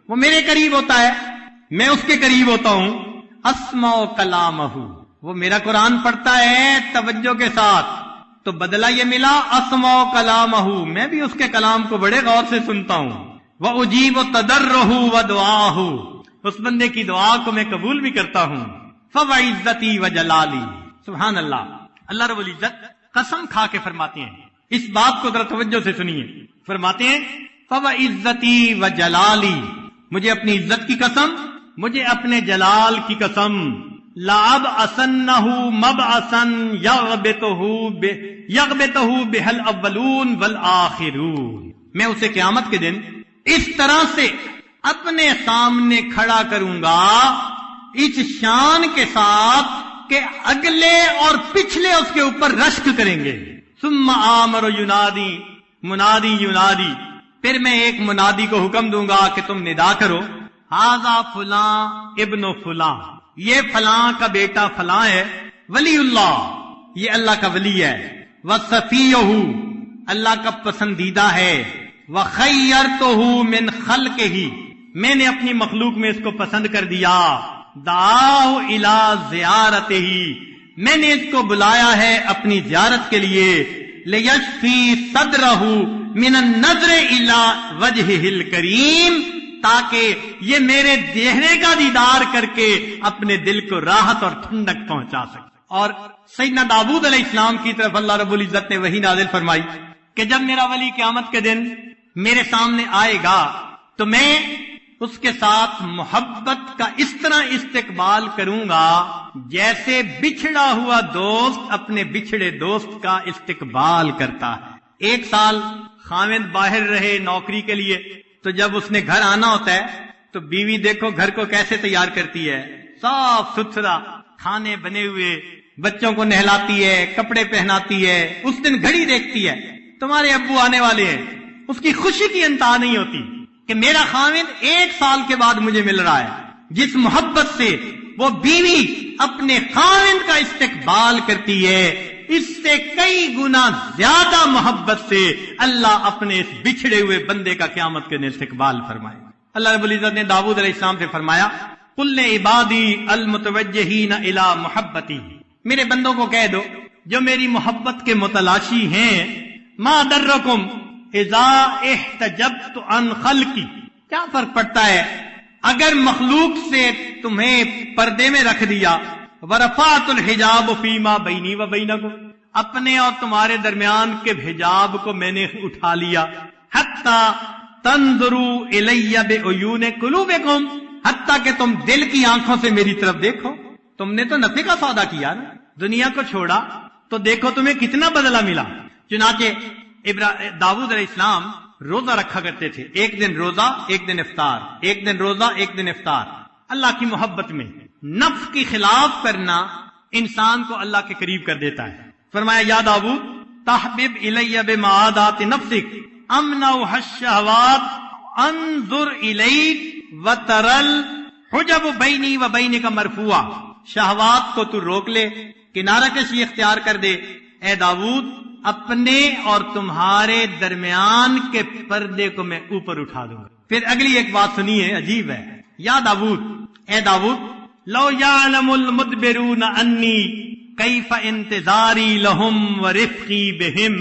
وہ میرے قریب ہوتا ہے میں اس کے قریب ہوتا ہوں، أَسْمَعُ كَلَامَهُ، وہ میرا قرآن پڑھتا ہے توجہ کے ساتھ، تو بدلہ یہ ملا أَسْمَعُ كَلَامَهُ، میں بھی اس کے کلام کو بڑے غور سے سنتا ہوں، وَأُجِيبُ تَضَرَّهُ وَدُعَاهُ، اس بندے کی دعا کو میں قبول بھی کرتا ہوں، فَوَعِزَّتِي وَجَلَالِي، سبحان اللہ، اللہ رب العزت قسم کھا کے فرماتے ہیں، اس بات کو ذرا توجہ سے سنیے، فرماتے ہیں فَوَعِزَّتِي وَجَلَالِي، مجھے اپنی عزت کی قسم، مجھے اپنے جلال کی قسم، لَأَبْعَثَنَّهُ مَبْعَثًا يَغْبِطُهُ بِهَا الْأَوَّلُونَ وَالْآخِرُونَ، میں اسے قیامت کے دن اس طرح سے اپنے سامنے کھڑا کروں گا، اس شان کے ساتھ کہ اگلے اور پچھلے اس کے اوپر رشک کریں گے، ثم آمر ینادی، منادی ینادی، پھر میں ایک منادی کو حکم دوں گا کہ تم ندا کرو، ھذا فلاں ابن فلاں، یہ فلاں کا بیٹا فلاں ہے، ولی اللہ، یہ اللہ کا ولی ہے، وصفیہ، اللہ کا پسندیدہ ہے، وخیرتہ من خلقہ، میں نے اپنی مخلوق میں اس کو پسند کر دیا، دعاہ الی زیارتہ، میں نے اس کو بلایا ہے اپنی زیارت کے لیے، لیشفی صدرہ من النظر الی وجہہ الکریم، تاکہ یہ میرے چہرے کا دیدار کر کے اپنے دل کو راحت اور ٹھنڈک پہنچا سکے۔ اور سیدنا داؤد علیہ السلام کی طرف اللہ رب العزت نے وحی نازل فرمائی کہ جب میرا ولی قیامت کے دن میرے سامنے آئے گا تو میں اس کے ساتھ محبت کا اس طرح استقبال کروں گا جیسے بچھڑا ہوا دوست اپنے بچھڑے دوست کا استقبال کرتا ہے۔ ایک سال خاوند باہر رہے نوکری کے لیے، تو جب اس نے گھر آنا ہوتا ہے تو بیوی دیکھو گھر کو کیسے تیار کرتی ہے، صاف ستھرا، کھانے بنے ہوئے، بچوں کو نہلاتی ہے، کپڑے پہناتی ہے، اس دن گھڑی دیکھتی ہے تمہارے ابو آنے والے ہیں، اس کی خوشی کی انتہا نہیں ہوتی کہ میرا خاوند 1 سال کے بعد مجھے مل رہا ہے۔ جس محبت سے وہ بیوی اپنے خاوند کا استقبال کرتی ہے، اس سے کئی گنا زیادہ محبت سے اللہ اپنے اس بچھڑے ہوئے بندے کا قیامت کے دن استقبال فرمائے۔ اللہ رب العزت نے داؤد علیہ السلام سے فرمایا، قل عبادی المتوجہین الی محبتی، میرے بندوں کو کہہ دو جو میری محبت کے متلاشی ہیں، ما درکم اذا احتجبت عن خلقی، کیا فرق پڑتا ہے اگر مخلوق سے تمہیں پردے میں رکھ دیا، ورفعت الحجاب فیما بینی و بینکم، اپنے اور تمہارے درمیان کے حجاب کو میں نے اٹھا لیا، حتی تنظروا الی بعیون قلوبکم، حتیٰ کہ تم دل کی آنکھوں سے میری طرف دیکھو۔ تم نے تو نفع کا سودا کیا نا، دنیا کو چھوڑا تو دیکھو تمہیں کتنا بدلہ ملا۔ چنانچہ داؤد علیہ السلام روزہ رکھا کرتے تھے، ایک دن روزہ ایک دن افطار، ایک دن روزہ ایک دن افطار، اللہ کی محبت میں۔ نفس کی خلاف کرنا انسان کو اللہ کے قریب کر دیتا ہے۔ فرمایا یا داؤد تحبب الی بمعادات نفسک امنع الشہوات انظر الیک وترل حجب بینی و بینک مرفوعا، شہوات کو تو روک لے، کنارہ کشی اختیار کر دے، اے داؤد اپنے اور تمہارے درمیان کے پردے کو میں اوپر اٹھا دوں گا۔ پھر اگلی ایک بات سنیے، عجیب ہے، یا داؤد، اے داؤد لو یعلم المدبرون انی کیف انتظاری لہم ورفقی بہم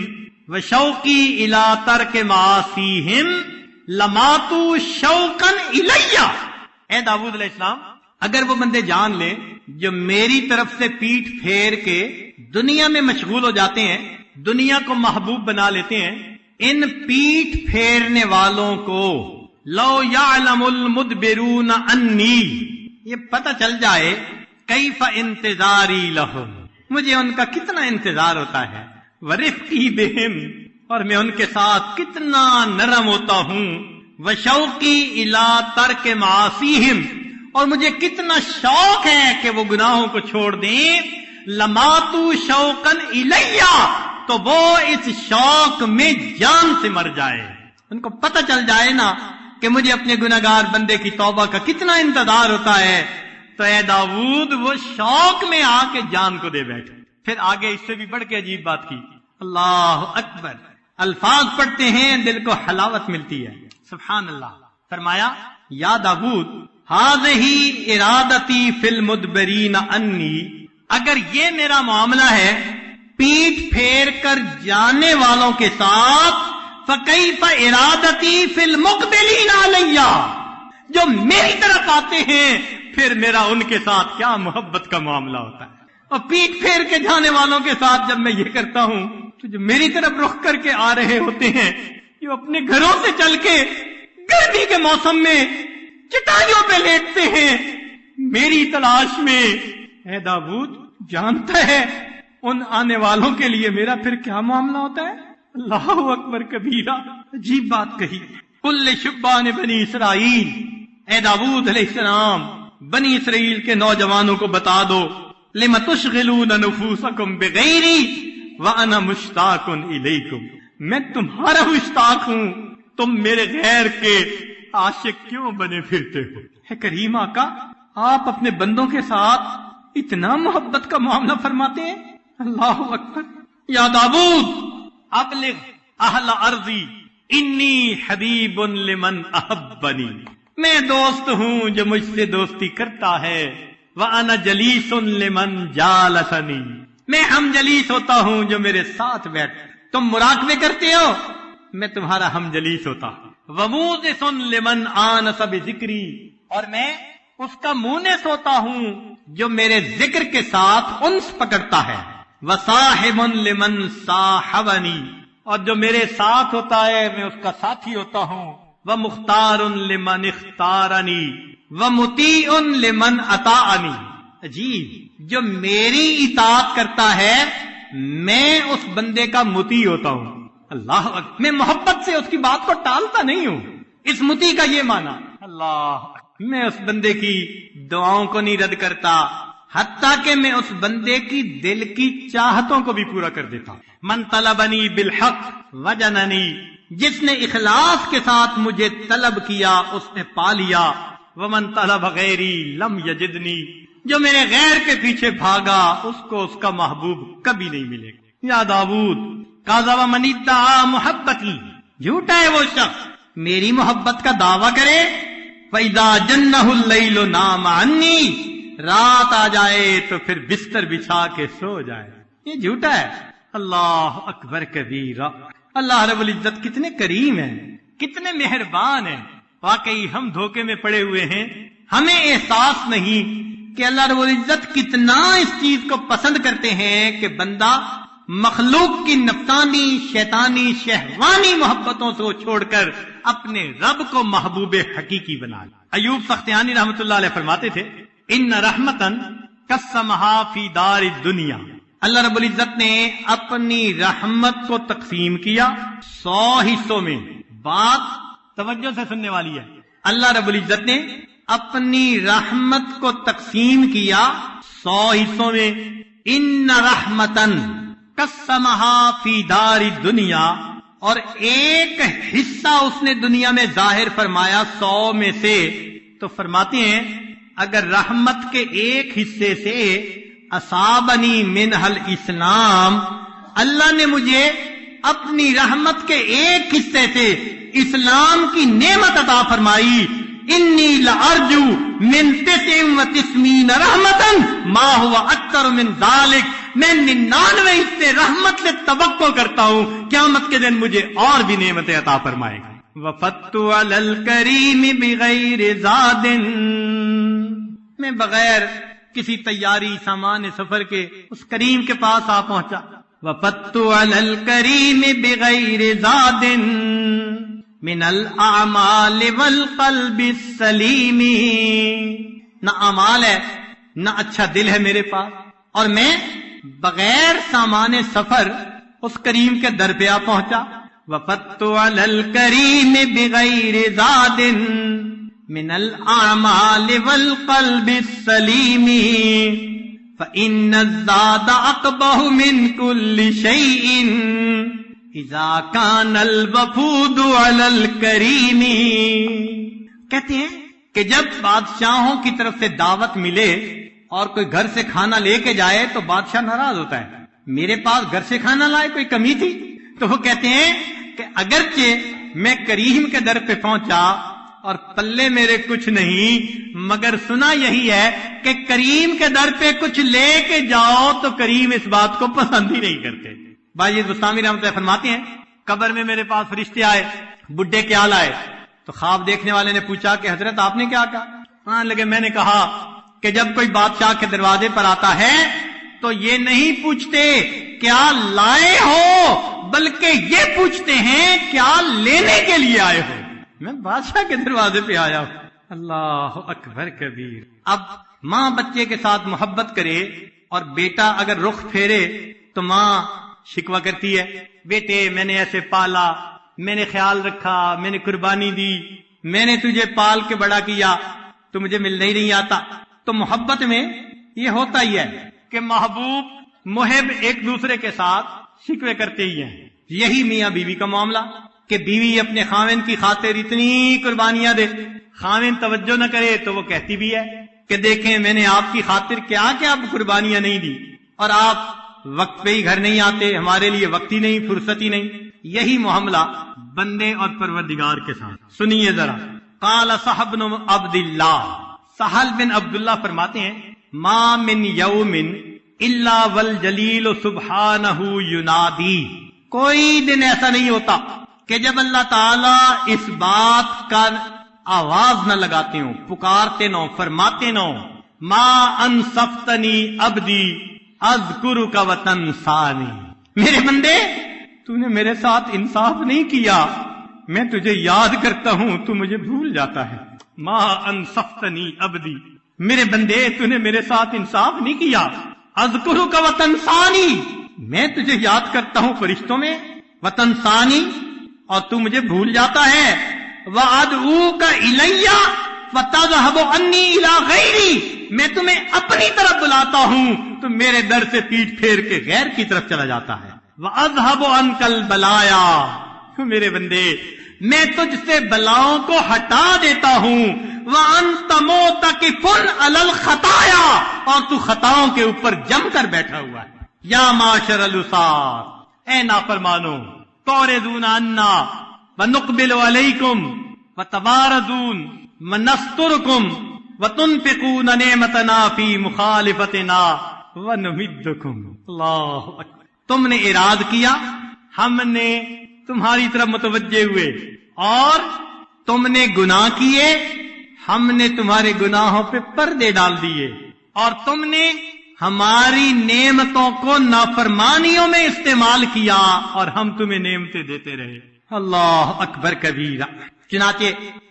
وشوقی الی ترک معاصیہم لماتوا شوقا الیہ۔ اے داؤد علیہ السلام، اگر وہ بندے جان لیں جو میری طرف سے پیٹھ پھیر کے دنیا میں مشغول ہو جاتے ہیں، دنیا کو محبوب بنا لیتے ہیں، ان پیٹھ پھیرنے والوں کو لو یعلم المدبرون انی، یہ پتہ چل جائے کیف انتظاری لہم، مجھے ان کا کتنا انتظار ہوتا ہے، ورفقی بہم، اور میں ان کے ساتھ کتنا نرم ہوتا ہوں، وشوقی الی ترک معاصیہم، اور مجھے کتنا شوق ہے کہ وہ گناہوں کو چھوڑ دیں، لماتوا شوقا الیہ، تو وہ اس شوق میں جان سے مر جائے، ان کو پتہ چل جائے نا کہ مجھے اپنے گناہگار بندے کی توبہ کا کتنا انتظار ہوتا ہے، تو اے داؤد وہ شوق میں آ کے جان کو دے بیٹھے۔ پھر آگے اس سے بھی بڑھ کے عجیب بات کی، اللہ اکبر، الفاظ پڑھتے ہیں دل کو حلاوت ملتی ہے، سبحان اللہ۔ فرمایا یا داؤد ہذہ ارادتی فی المدبرین انی، اگر یہ میرا معاملہ ہے پیٹھ پھیر کر جانے والوں کے ساتھ، فکیف ارادتی فی المقبلین علیہ، جو میری طرف آتے ہیں پھر میرا ان کے ساتھ کیا محبت کا معاملہ ہوتا ہے۔ اور پیٹھ پھیر کے جانے والوں کے ساتھ جب میں یہ کرتا ہوں تو جو میری طرف رخ کر کے آ رہے ہوتے ہیں، جو اپنے گھروں سے چل کے گرمی کے موسم میں چٹائیوں پہ لیٹتے ہیں میری تلاش میں، اے داؤد جانتا ہے ان آنے والوں کے لیے میرا پھر کیا معاملہ ہوتا ہے۔ اللہ اکبر کبیرہ، عجیب بات کہی۔ قل لشبان بنی اسرائیل، اے داؤد علیہ السلام بنی اسرائیل کے نوجوانوں کو بتا دو، لم تشغلون نفوسکم بغیری وانا مشتاق الیکم، میں تمہارا مشتاق ہوں، تم میرے غیر کے عاشق کیوں بنے پھرتے ہو۔ ہے کریم آقا، آپ اپنے بندوں کے ساتھ اتنا محبت کا معاملہ فرماتے ہیں، اللہ اکبر۔ یا داؤد ابلغ اہل ارضی انی حبیب لمن احبنی، میں دوست ہوں جو مجھ سے دوستی کرتا ہے، وانا جلیس لمن جالسنی، میں ہم جلیس ہوتا ہوں جو میرے ساتھ بیٹھ، تم مراقبے کرتے ہو میں تمہارا ہم جلیس ہوتا ہوں، وموذس لمن آنس بذکری، اور میں اس کا مونس ہوتا ہوں جو میرے ذکر کے ساتھ انس پکڑتا ہے، وصاحب لمن صاحبنی، اور جو میرے ساتھ ہوتا ہے میں اس کا ساتھی ہوتا ہوں، ومختار لمن اختارنی ومطیع لمن اطاعنی، عجیب، جو میری اطاعت کرتا ہے میں اس بندے کا مطیع ہوتا ہوں، اللہ اکبر، میں محبت سے اس کی بات کو ٹالتا نہیں ہوں، اس مطیع کا یہ معنی، اللہ اکبر، میں اس بندے کی دعاؤں کو نہیں رد کرتا، حتیٰ کہ میں اس بندے کی دل کی چاہتوں کو بھی پورا کر دیتا ہوں۔ من طلبنی بالحق وجننی، جس نے اخلاص کے ساتھ مجھے طلب کیا اس نے پا لیا، ومن طلب غیری لم یجدنی، جو میرے غیر کے پیچھے بھاگا اس کو اس کا محبوب کبھی نہیں ملے گا۔ یا داؤد کاذب من ادعا محبتی، جھوٹا ہے وہ شخص میری محبت کا دعویٰ کرے، فَإِذَا جَنَّهُ اللَّيْلُ نَامَ عَنِّي، رات آ جائے تو پھر بستر بچھا کے سو جائے، یہ جھوٹا ہے۔ اللہ اکبر کبیرہ، اللہ رب العزت کتنے کریم ہیں، کتنے مہربان ہیں، واقعی ہم دھوکے میں پڑے ہوئے ہیں، ہمیں احساس نہیں کہ اللہ رب العزت کتنا اس چیز کو پسند کرتے ہیں کہ بندہ مخلوق کی نفسانی شیطانی شہوانی محبتوں سے چھوڑ کر اپنے رب کو محبوب حقیقی بنا لے۔ ایوب سختیانی رحمۃ اللہ علیہ فرماتے تھے، ان رحمتن قسمہا فی دار الدنیا، اللہ رب العزت نے اپنی رحمت کو تقسیم کیا 100 حصوں میں۔ بات توجہ سے سننے والی ہے، اللہ رب العزت نے اپنی رحمت کو تقسیم کیا 100 حصوں میں۔ ان رحمتن قسمہا فی دار الدنیا، اور ایک حصہ اس نے دنیا میں ظاہر فرمایا 100 میں سے، تو فرماتے ہیں اگر رحمت کے ایک حصے سے اصابنی منہ الاسلام، اللہ نے مجھے اپنی رحمت کے ایک حصے سے اسلام کی نعمت عطا فرمائی، انی لارجو من 99 رحمتن ما ہوا اکثر من ذالک، میں 99 حصے رحمت سے توقع کرتا ہوں قیامت کے دن مجھے اور بھی نعمتیں عطا فرمائے گا۔ وفدت علی الکریم بغیر زاد، میں بغیر کسی تیاری سامان سفر کے اس کریم کے پاس آ پہنچا۔ وفدت علی الکریم بغیر زاد من الاعمال والقلب السلیم، نہ اعمال ہے نہ اچھا دل ہے میرے پاس، اور میں بغیر سامان سفر اس کریم کے در پہ آ پہنچا۔ وفدت علی الکریم بغیر زاد من الاعمال والقلب السلیم، فإن الزاد اقبح من كل شيء اذا كان الوفود علی الکریم۔ کہتے ہیں کہ جب بادشاہوں کی طرف سے دعوت ملے اور کوئی گھر سے کھانا لے کے جائے تو بادشاہ ناراض ہوتا ہے، میرے پاس گھر سے کھانا لائے کوئی کمی تھی؟ تو وہ کہتے ہیں کہ اگرچہ میں کریم کے در پہ پہنچا اور پلے میرے کچھ نہیں، مگر سنا یہی ہے کہ کریم کے در پہ کچھ لے کے جاؤ تو کریم اس بات کو پسند ہی نہیں کرتے۔ بھائی بستامی رحمۃ اللہ فرماتے ہیں قبر میں میرے پاس فرشتے آئے، بڈھے کے آل آئے، تو خواب دیکھنے والے نے پوچھا کہ حضرت آپ نے کیا کہا؟ ہاں لگے میں نے کہا کہ جب کوئی بادشاہ کے دروازے پر آتا ہے تو یہ نہیں پوچھتے کیا لائے ہو، بلکہ یہ پوچھتے ہیں کیا لینے کے لیے آئے ہو۔ میں بادشاہ کے دروازے پہ آیا ہوں۔ اللہ اکبر کبیر۔ اب ماں بچے کے ساتھ محبت کرے اور بیٹا اگر رخ پھیرے تو ماں شکوہ کرتی ہے، بیٹے میں نے ایسے پالا، میں نے خیال رکھا، میں نے قربانی دی، میں نے تجھے پال کے بڑا کیا، تو مجھے ملنے ہی نہیں آتا۔ تو محبت میں یہ ہوتا ہی ہے کہ محبوب محب ایک دوسرے کے ساتھ شکوے کرتے ہی ہیں۔ یہی میاں بیوی کا معاملہ کہ بیوی اپنے خاوند کی خاطر اتنی قربانیاں دے، خاوند توجہ نہ کرے تو وہ کہتی بھی ہے کہ دیکھیں میں نے آپ کی خاطر کیا کیا قربانیاں نہیں دی، اور آپ وقت پہ ہی گھر نہیں آتے، ہمارے لیے وقت ہی نہیں، فرصت ہی نہیں۔ یہی معاملہ بندے اور پروردگار کے ساتھ۔ سنیے ذرا، قال صاحب بن عبد اللہ، سہل بن عبداللہ فرماتے ہیں ما من یوم الا والجلیل سبحانہ ینادی، کوئی دن ایسا نہیں ہوتا کہ جب اللہ تعالی اس بات کا آواز نہ لگاتے ہوں، پکارتے نہ ہوں، فرماتے نہ ہوں ما انصفتنی عبدی اذکرک وتنسانی، میرے بندے تو نے میرے ساتھ انصاف نہیں کیا، میں تجھے یاد کرتا ہوں تو مجھے بھول جاتا ہے۔ ما انصفتنی عبدی، میرے بندے تو نے میرے ساتھ انصاف نہیں کیا، اذکرک وتنسانی، میں تجھے یاد کرتا ہوں فرشتوں میں، وتنسانی، اور تو مجھے بھول جاتا ہے، وادعوک الی فتذهب عنی الی غیری، میں تمہیں اپنی طرف بلاتا ہوں تو میرے در سے پیٹ پھیر کے غیر کی طرف چلا جاتا ہے۔ وَأَذْهَبُ عَنْكَ الْبَلَايَا، میرے بندے میں تجھ سے بلاؤں کو ہٹا دیتا ہوں، وَأَنْتَ مُعْتَكِفٌ عَلَى الْخَطَايَا، اور تو خطاؤں کے اوپر جم کر بیٹھا ہوا ہے۔ یا معاشر العصاة، اے نافرمانو، تُعْرِضُونَ عَنَّا وَنُقْبِلُ عَلَيْكُمْ وَتَبَارَزُونَ وَنَسْتُرُكُمْ وَتُنْفِقُونَ نِعْمَتَنَا فِي مُخَالِفَتِنَا وَنُمِدُّكُمْ۔ اللہ اکبر، تم نے اراد کیا، ہم نے تمہاری طرف متوجہ ہوئے، اور تم نے گناہ کیے، ہم نے تمہارے گناہوں پہ پردے ڈال دیے، اور تم نے ہماری نعمتوں کو نافرمانیوں میں استعمال کیا، اور ہم تمہیں نعمتیں دیتے رہے۔ اللہ اکبر کبیرہ۔ چنانچہ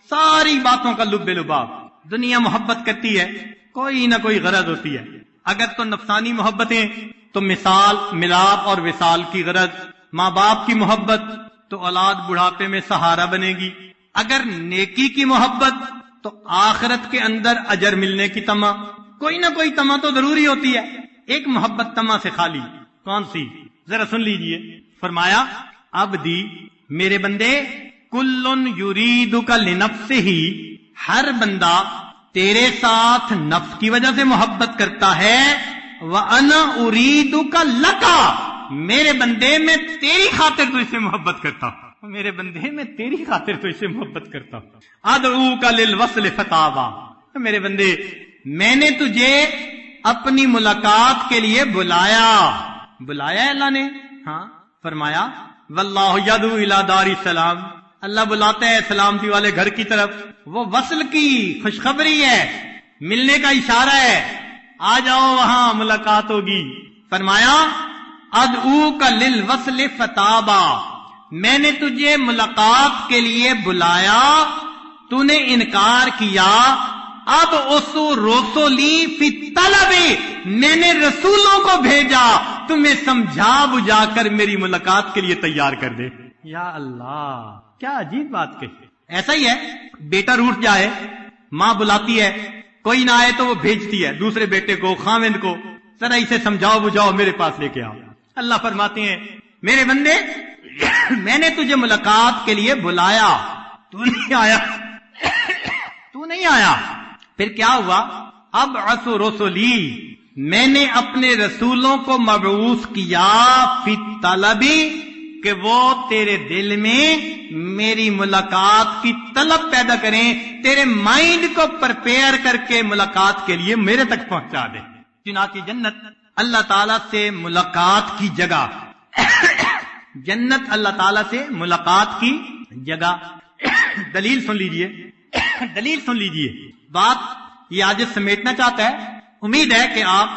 ساری باتوں کا لب لباب، دنیا محبت کرتی ہے، کوئی نہ کوئی غرض ہوتی ہے۔ اگر تو نفسانی محبتیں تو مثال، ملاپ اور وصال کی غرض، ماں باپ کی محبت تو اولاد بڑھاپے میں سہارا بنے گی، اگر نیکی کی محبت تو آخرت کے اندر اجر ملنے کی تما، کوئی نہ کوئی تما تو ضروری ہوتی ہے۔ ایک محبت تما سے خالی، کون سی؟ ذرا سن لیجئے۔ فرمایا عبدی، میرے بندے کلن یریدک لنفسہ، ہر بندہ تیرے ساتھ نفس کی وجہ سے محبت کرتا ہے، وَأَنَا أُرِيدُكَ لَكَ، میرے بندے میں تیری خاطر تجھ سے محبت کرتا ہوں، میرے بندے میں تیری خاطر تجھ سے محبت کرتا ہوں۔ أَدْعُوكَ لِلْوَصْلِ فَتَابَا، میرے بندے میں نے تجھے اپنی ملاقات کے لیے بلایا اللہ نے، ہاں فرمایا واللہ یدعو الی دار السلام، اللہ بلاتا ہے سلامتی والے گھر کی طرف، وہ وصل کی خوشخبری ہے، ملنے کا اشارہ ہے، آ جاؤ وہاں ملاقات ہوگی۔ فرمایا ادعوک للوصل فتابا، میں نے تجھے ملاقات کے لیے بلایا، تو نے انکار کیا، اب اسو رسولی فی طلب، میں نے رسولوں کو بھیجا تمہیں سمجھا بجھا کر میری ملاقات کے لیے تیار کر دے۔ یا اللہ کیا عجیب بات کہی۔ ایسا ہی ہے، بیٹا روٹھ جائے، ماں بلاتی ہے، کوئی نہ آئے تو وہ بھیجتی ہے دوسرے بیٹے کو، خاوند کو، ذرا اسے سمجھاؤ بجھاؤ میرے پاس لے کے آؤ۔ اللہ فرماتے ہیں میرے بندے میں نے تجھے ملاقات کے لیے بلایا، تو نہیں آیا، پھر کیا ہوا؟ ابعث رسولی، میں نے اپنے رسولوں کو مبعوث کیا، فی طلبی، کہ وہ تیرے دل میں میری ملاقات کی طلب پیدا کریں، تیرے مائنڈ کو پرپیئر کر کے ملاقات کے لیے میرے تک پہنچا دیں۔ چنانچہ جنت اللہ تعالیٰ سے ملاقات کی جگہ، جنت اللہ تعالیٰ سے ملاقات کی جگہ۔ دلیل سن لیجئے، دلیل سن لیجئے، بات یہ آج سمیٹنا چاہتا ہے، امید ہے کہ آپ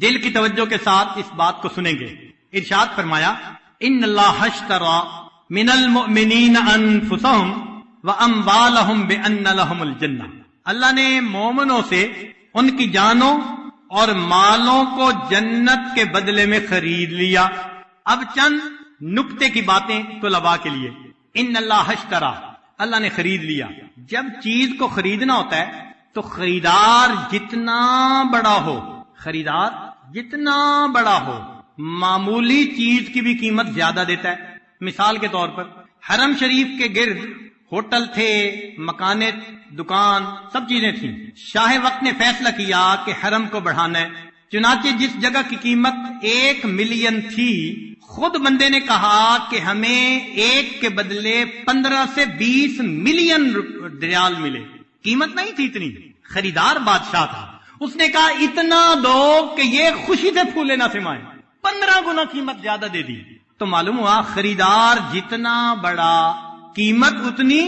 دل کی توجہ کے ساتھ اس بات کو سنیں گے۔ ارشاد فرمایا ان اللہ اشترى من المؤمنین انفسهم واموالهم بان لهم الجنہ، اللہ نے مومنوں سے ان کی جانوں اور مالوں کو جنت کے بدلے میں خرید لیا۔ اب چند نکتے کی باتیں طلباء کے لیے۔ ان اللہ اشترى، اللہ نے خرید لیا۔ جب چیز کو خریدنا ہوتا ہے تو خریدار جتنا بڑا ہو، خریدار جتنا بڑا ہو، معمولی چیز کی بھی قیمت زیادہ دیتا ہے۔ مثال کے طور پر حرم شریف کے گرد ہوٹل تھے، مکانیں، دکان، سب چیزیں تھیں۔ شاہ وقت نے فیصلہ کیا کہ حرم کو بڑھانا ہے، چنانچہ جس جگہ کی قیمت 1 ملین تھی، خود بندے نے کہا کہ ہمیں 1 کے بدلے 15 سے 20 ملین ریال ملے۔ قیمت نہیں تھی اتنی، خریدار بادشاہ تھا، اس نے کہا اتنا دو کہ یہ خوشی سے پھولے نہ سمائے، 15 گنا قیمت زیادہ دے دی۔ تو معلوم ہوا خریدار جتنا بڑا قیمت اتنی،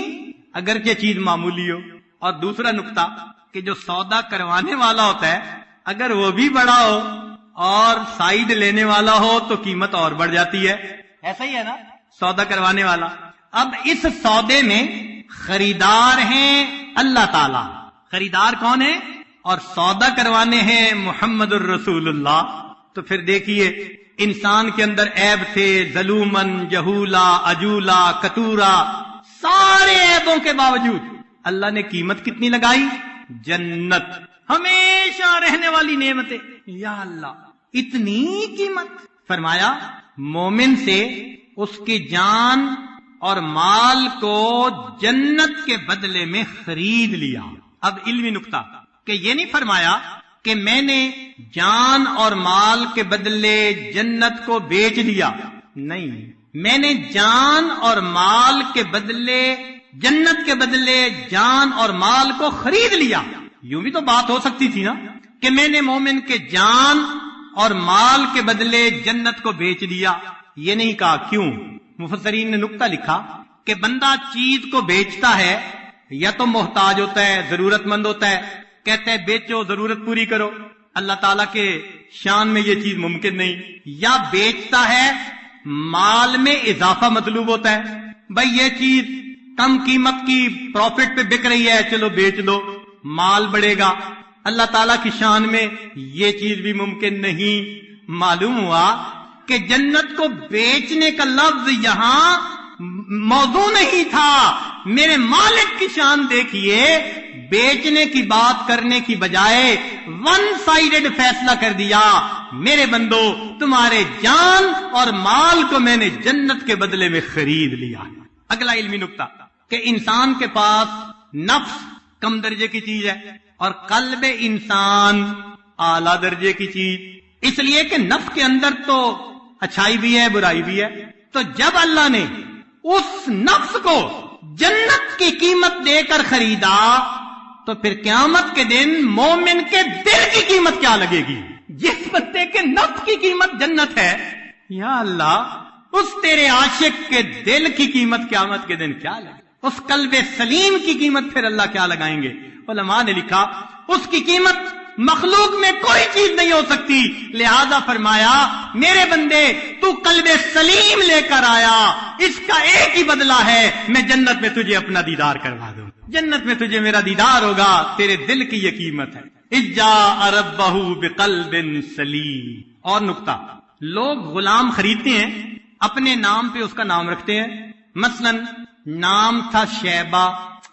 اگرچہ چیز معمولی ہو۔ اور دوسرا نقطہ کہ جو سودا کروانے والا ہوتا ہے اگر وہ بھی بڑا ہو اور سائیڈ لینے والا ہو تو قیمت اور بڑھ جاتی ہے۔ ایسا ہی ہے نا، سودا کروانے والا۔ اب اس سودے میں خریدار ہیں اللہ تعالی، خریدار کون ہے؟ اور سودا کروانے ہیں محمد الرسول اللہ۔ تو پھر دیکھیے انسان کے اندر عیب تھے، ظلومن، جہولا، عجولا، کتورا، سارے عیبوں کے باوجود اللہ نے قیمت کتنی لگائی؟ جنت، ہمیشہ رہنے والی نعمتیں۔ یا اللہ اتنی قیمت! فرمایا مومن سے اس کی جان اور مال کو جنت کے بدلے میں خرید لیا۔ اب علمی نقطہ کہ یہ نہیں فرمایا کہ میں نے جان اور مال کے بدلے جنت کو بیچ دیا، نہیں، میں نے جان اور مال کے بدلے، جنت کے بدلے جان اور مال کو خرید لیا۔ یوں بھی تو بات ہو سکتی تھی نا کہ میں نے مومن کے جان اور مال کے بدلے جنت کو بیچ دیا، یہ نہیں کہا۔ کیوں؟ مفسرین نے نقطہ لکھا کہ بندہ چیز کو بیچتا ہے یا تو محتاج ہوتا ہے، ضرورت مند ہوتا ہے، کہتا ہے بیچو، ضرورت پوری کرو، اللہ تعالیٰ کے شان میں یہ چیز ممکن نہیں، یا بیچتا ہے مال میں اضافہ مطلوب ہوتا ہے، بھائی یہ چیز کم قیمت کی پروفٹ پہ بک رہی ہے، چلو بیچ دو، مال بڑھے گا۔ اللہ تعالیٰ کی شان میں یہ چیز بھی ممکن نہیں۔ معلوم ہوا کہ جنت کو بیچنے کا لفظ یہاں موضوع نہیں تھا۔ میرے مالک کی شان دیکھیے، بیچنے کی بات کرنے کی بجائے ون سائیڈڈ فیصلہ کر دیا، میرے بندو تمہارے جان اور مال کو میں نے جنت کے بدلے میں خرید لیا۔ اگلا علمی نکتہ کہ انسان کے پاس نفس کم درجے کی چیز ہے اور قلب انسان اعلیٰ درجے کی چیز، اس لیے کہ نفس کے اندر تو اچھائی بھی ہے برائی بھی ہے. تو جب اللہ نے اس نفس کو جنت کی قیمت دے کر خریدا تو پھر قیامت کے دن مومن کے دل کی قیمت کیا لگے گی؟ جس بندے کے نفس کی قیمت جنت ہے، یا اللہ اس تیرے عاشق کے دل کی قیمت قیامت کے دن کیا لگے؟ اس قلب سلیم کی قیمت پھر اللہ کیا لگائیں گے؟ علماء نے لکھا اس کی قیمت مخلوق میں کوئی چیز نہیں ہو سکتی، لہذا فرمایا میرے بندے تو قلب سلیم لے کر آیا، اس کا ایک ہی بدلہ ہے میں جنت میں تجھے اپنا دیدار کروا دوں، جنت میں تجھے میرا دیدار ہوگا، تیرے دل کی یہ قیمت ہے. اجا ربہ بقلب سلیم. اور نکتہ، لوگ غلام خریدتے ہیں، اپنے نام پہ اس کا نام رکھتے ہیں. مثلا نام تھا شیبہ،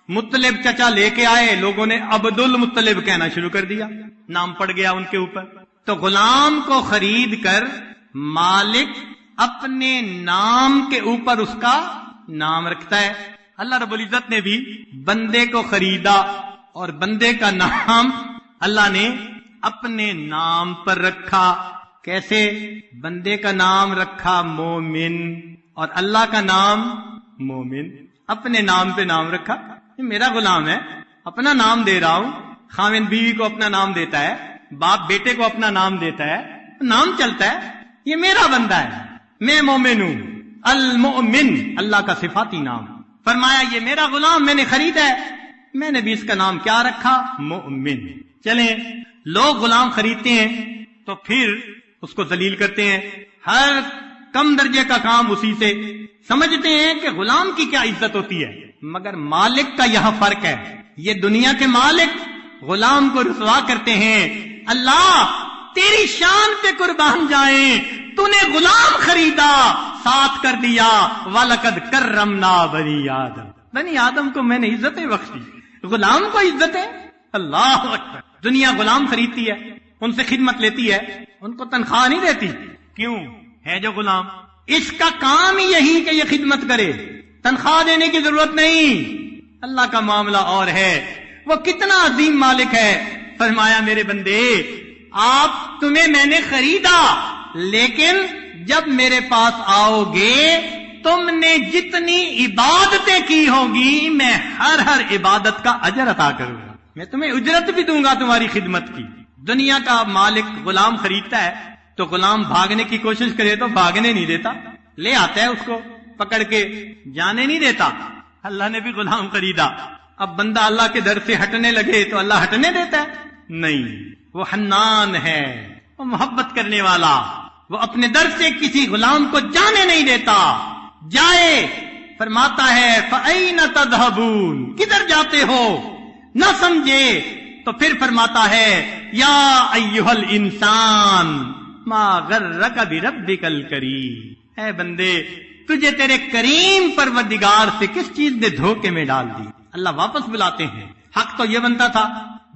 مطلب چچا لے کے آئے، لوگوں نے عبد المطلب کہنا شروع کر دیا، نام پڑ گیا ان کے اوپر. تو غلام کو خرید کر مالک اپنے نام کے اوپر اس کا نام رکھتا ہے. اللہ رب العزت نے بھی بندے کو خریدا اور بندے کا نام اللہ نے اپنے نام پر رکھا. کیسے؟ بندے کا نام رکھا مومن اور اللہ کا نام مومن، اپنے نام پہ نام رکھا. یہ میرا غلام ہے، اپنا نام دے رہا ہوں. خاوند بیوی کو اپنا نام دیتا ہے، باپ بیٹے کو اپنا نام دیتا ہے، نام چلتا ہے. یہ میرا بندہ ہے، میں مومن ہوں. المؤمن اللہ کا صفاتی نام. فرمایا یہ میرا غلام میں نے خریدا ہے، میں نے بھی اس کا نام کیا رکھا؟ مومن. چلیں، لوگ غلام خریدتے ہیں تو پھر اس کو ذلیل کرتے ہیں، ہر کم درجے کا کام اسی سے، سمجھتے ہیں کہ غلام کی کیا عزت ہوتی ہے. مگر مالک کا یہاں فرق ہے. یہ دنیا کے مالک غلام کو رسوا کرتے ہیں. اللہ تیری شان پہ قربان جائیں، تو نے غلام خریدا، ساتھ کر دیا وَلَقَدْ كَرَّمْنَا بَنِي آدم. بنی آدم کو میں نے عزتیں بخشی، غلام کو عزتیں. اللہ اکبر. دنیا غلام خریدتی ہے، ان سے خدمت لیتی ہے، ان کو تنخواہ نہیں دیتی. کیوں؟ ہے جو غلام، اس کا کام ہی یہی کہ یہ خدمت کرے، تنخواہ دینے کی ضرورت نہیں. اللہ کا معاملہ اور ہے، وہ کتنا عظیم مالک ہے. فرمایا میرے بندے تمہیں میں نے خریدا، لیکن جب میرے پاس آؤ گے تم نے جتنی عبادتیں کی ہوگی میں ہر عبادت کا اجر عطا کروں گا، میں تمہیں اجرت بھی دوں گا تمہاری خدمت کی. دنیا کا مالک غلام خریدتا ہے تو غلام بھاگنے کی کوشش کرے تو بھاگنے نہیں دیتا، لے آتا ہے اس کو پکڑ کے، جانے نہیں دیتا. اللہ نے بھی غلام خریدا، اب بندہ اللہ کے در سے ہٹنے لگے تو اللہ ہٹنے دیتا ہے؟ نہیں. وہ حنان ہے، وہ محبت کرنے والا، وہ اپنے در سے کسی غلام کو جانے نہیں دیتا. جائے فرماتا ہے فَأَيْنَ تَذْهَبُونَ، کدھر جاتے ہو؟ نہ سمجھے تو پھر فرماتا ہے یا ایھا الانسان ما غرک بربک الکریم. اے بندے تجھے تیرے کریم پروردگار سے کس چیز نے دھوکے میں ڈال دی. اللہ واپس بلاتے ہیں. حق تو یہ بنتا تھا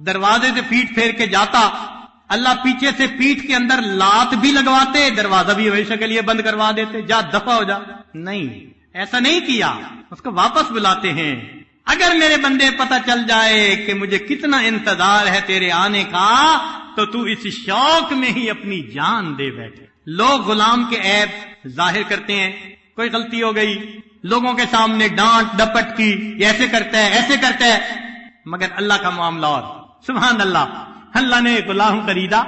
دروازے سے پیٹ پھیر کے جاتا، اللہ پیچھے سے پیٹھ کے اندر لات بھی لگواتے، دروازہ بھی ہمیشہ کے لیے بند کروا دیتے، جا دفع ہو جا. نہیں، ایسا نہیں کیا، اس کو واپس بلاتے ہیں. اگر میرے بندے پتہ چل جائے کہ مجھے کتنا انتظار ہے تیرے آنے کا تو اس شوق میں ہی اپنی جان دے بیٹھے. لوگ غلام کے عیب ظاہر کرتے ہیں، کوئی غلطی ہو گئی لوگوں کے سامنے ڈانٹ ڈپٹ کی، ایسے کرتا ہے ایسے کرتا ہے، مگر اللہ کا معاملہ اور. سبحان اللہ. اللہ نے غلام خریدا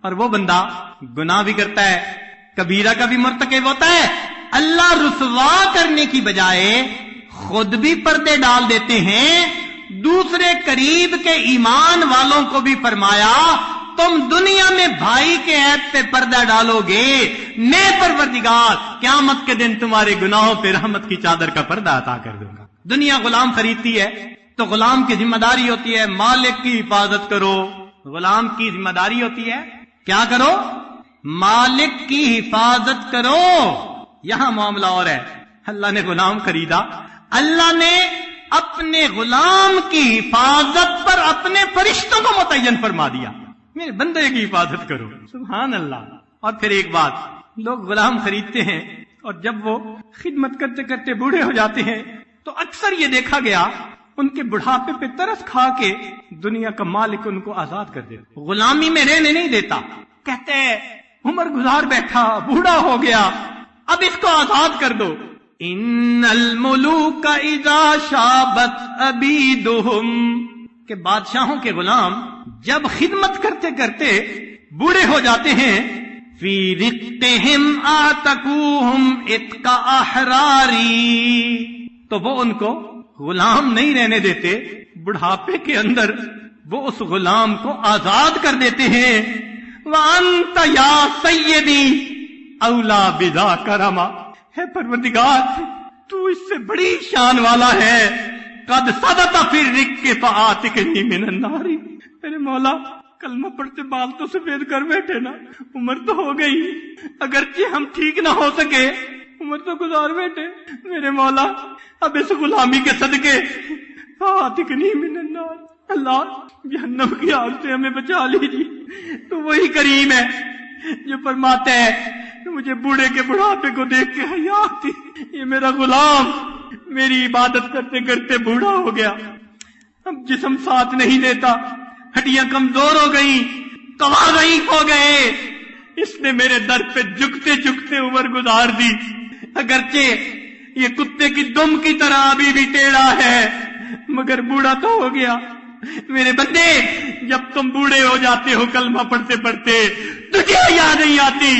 اور وہ بندہ گناہ بھی کرتا ہے، کبیرہ کا بھی مرتکب ہوتا ہے. اللہ رسوا کرنے کی بجائے خود بھی پردے ڈال دیتے ہیں، دوسرے قریب کے ایمان والوں کو بھی فرمایا تم دنیا میں بھائی کے عیب پہ پردہ ڈالو گے، میں پروردگار قیامت کے دن تمہارے گناہوں پہ رحمت کی چادر کا پردہ عطا کر دوں گا. دنیا غلام خریدتی ہے تو غلام کی ذمہ داری ہوتی ہے مالک کی حفاظت کرو. غلام کی ذمہ داری ہوتی ہے کیا کرو؟ مالک کی حفاظت کرو. یہاں معاملہ اور ہے. اللہ نے غلام خریدا، اللہ نے اپنے غلام کی حفاظت پر اپنے فرشتوں کو متعین فرما دیا، میرے بندے کی حفاظت کرو. سبحان اللہ. اور پھر ایک بات، لوگ غلام خریدتے ہیں اور جب وہ خدمت کرتے کرتے بوڑھے ہو جاتے ہیں تو اکثر یہ دیکھا گیا ان کے بڑھاپے پہ ترس کھا کے دنیا کا مالک ان کو آزاد کر دیتا، غلامی میں رہنے نہیں دیتا. کہتے عمر گزار بیٹھا، بوڑھا ہو گیا، اب اس کو آزاد کر دو. ان الملوک اذا شابت عبیدہم، کہ بادشاہوں کے غلام جب خدمت کرتے کرتے بوڑھے ہو جاتے ہیں، فی رقہم اعتقوہم اتق احراری، تو وہ ان کو غلام نہیں رہنے دیتے، بڑھاپے کے اندر وہ اس غلام کو آزاد کر دیتے ہیں. وَأَنْتَ يَا سَيِّدِي أَوْلَى بِذَاكَ رَمَا، ہے پروردگار تو اس سے بڑی شان والا ہے. قَدْ صَدَتَ فِي الرِّقِّ فَآتِكْنِي مِنَ النَّارِ، میرے مولا کلمہ پڑھتے بال تو سفید کر بیٹھے نا، عمر تو ہو گئی، اگرچہ ہم ٹھیک نہ ہو سکے عمر تو گزار بیٹھے، میرے مولا اب اس غلامی کے صدقے فَآتِكْنِي مِنَ النَّارِ، اللہ جہنم کی آگ سے ہمیں بچا لیجیے. تو وہی کریم ہے جو فرماتا ہے مجھے بوڑھے کے بڑھاپے کو دیکھ کے حیا آتی، یہ میرا غلام میری عبادت کرتے کرتے بوڑھا ہو گیا، اب جسم ساتھ نہیں دیتا، ہڈیاں کمزور ہو گئیں، قوا ضعیف ہو گئے، اس نے میرے در پہ جھکتے جھکتے عمر گزار دی. اگرچہ یہ کتے کی دم کی طرح ابھی بھی ٹیڑھا ہے مگر بوڑھا تو ہو گیا. میرے بندے جب تم بوڑھے ہو جاتے ہو کلمہ پڑھتے پڑھتے تجھے حیا نہیں آتی،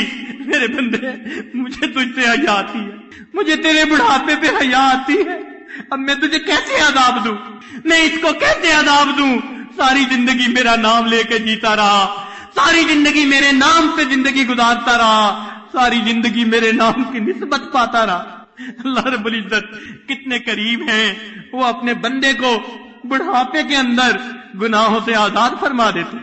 میرے بندے مجھے تجھ سے حیا آتی ہے، مجھے تیرے بڑھاپے پہ حیا آتی ہے. اب میں تجھے کیسے عذاب دوں، میں اس کو کیسے عذاب دوں؟ ساری زندگی میرا نام لے کے جیتا رہا، ساری زندگی میرے نام پہ زندگی گزارتا رہا، ساری زندگی میرے نام کی نسبت پاتا رہا. اللہ رب العزت کتنے قریب ہیں، وہ اپنے بندے کو بڑھاپے کے اندر گناہوں سے آزاد فرما دیتے.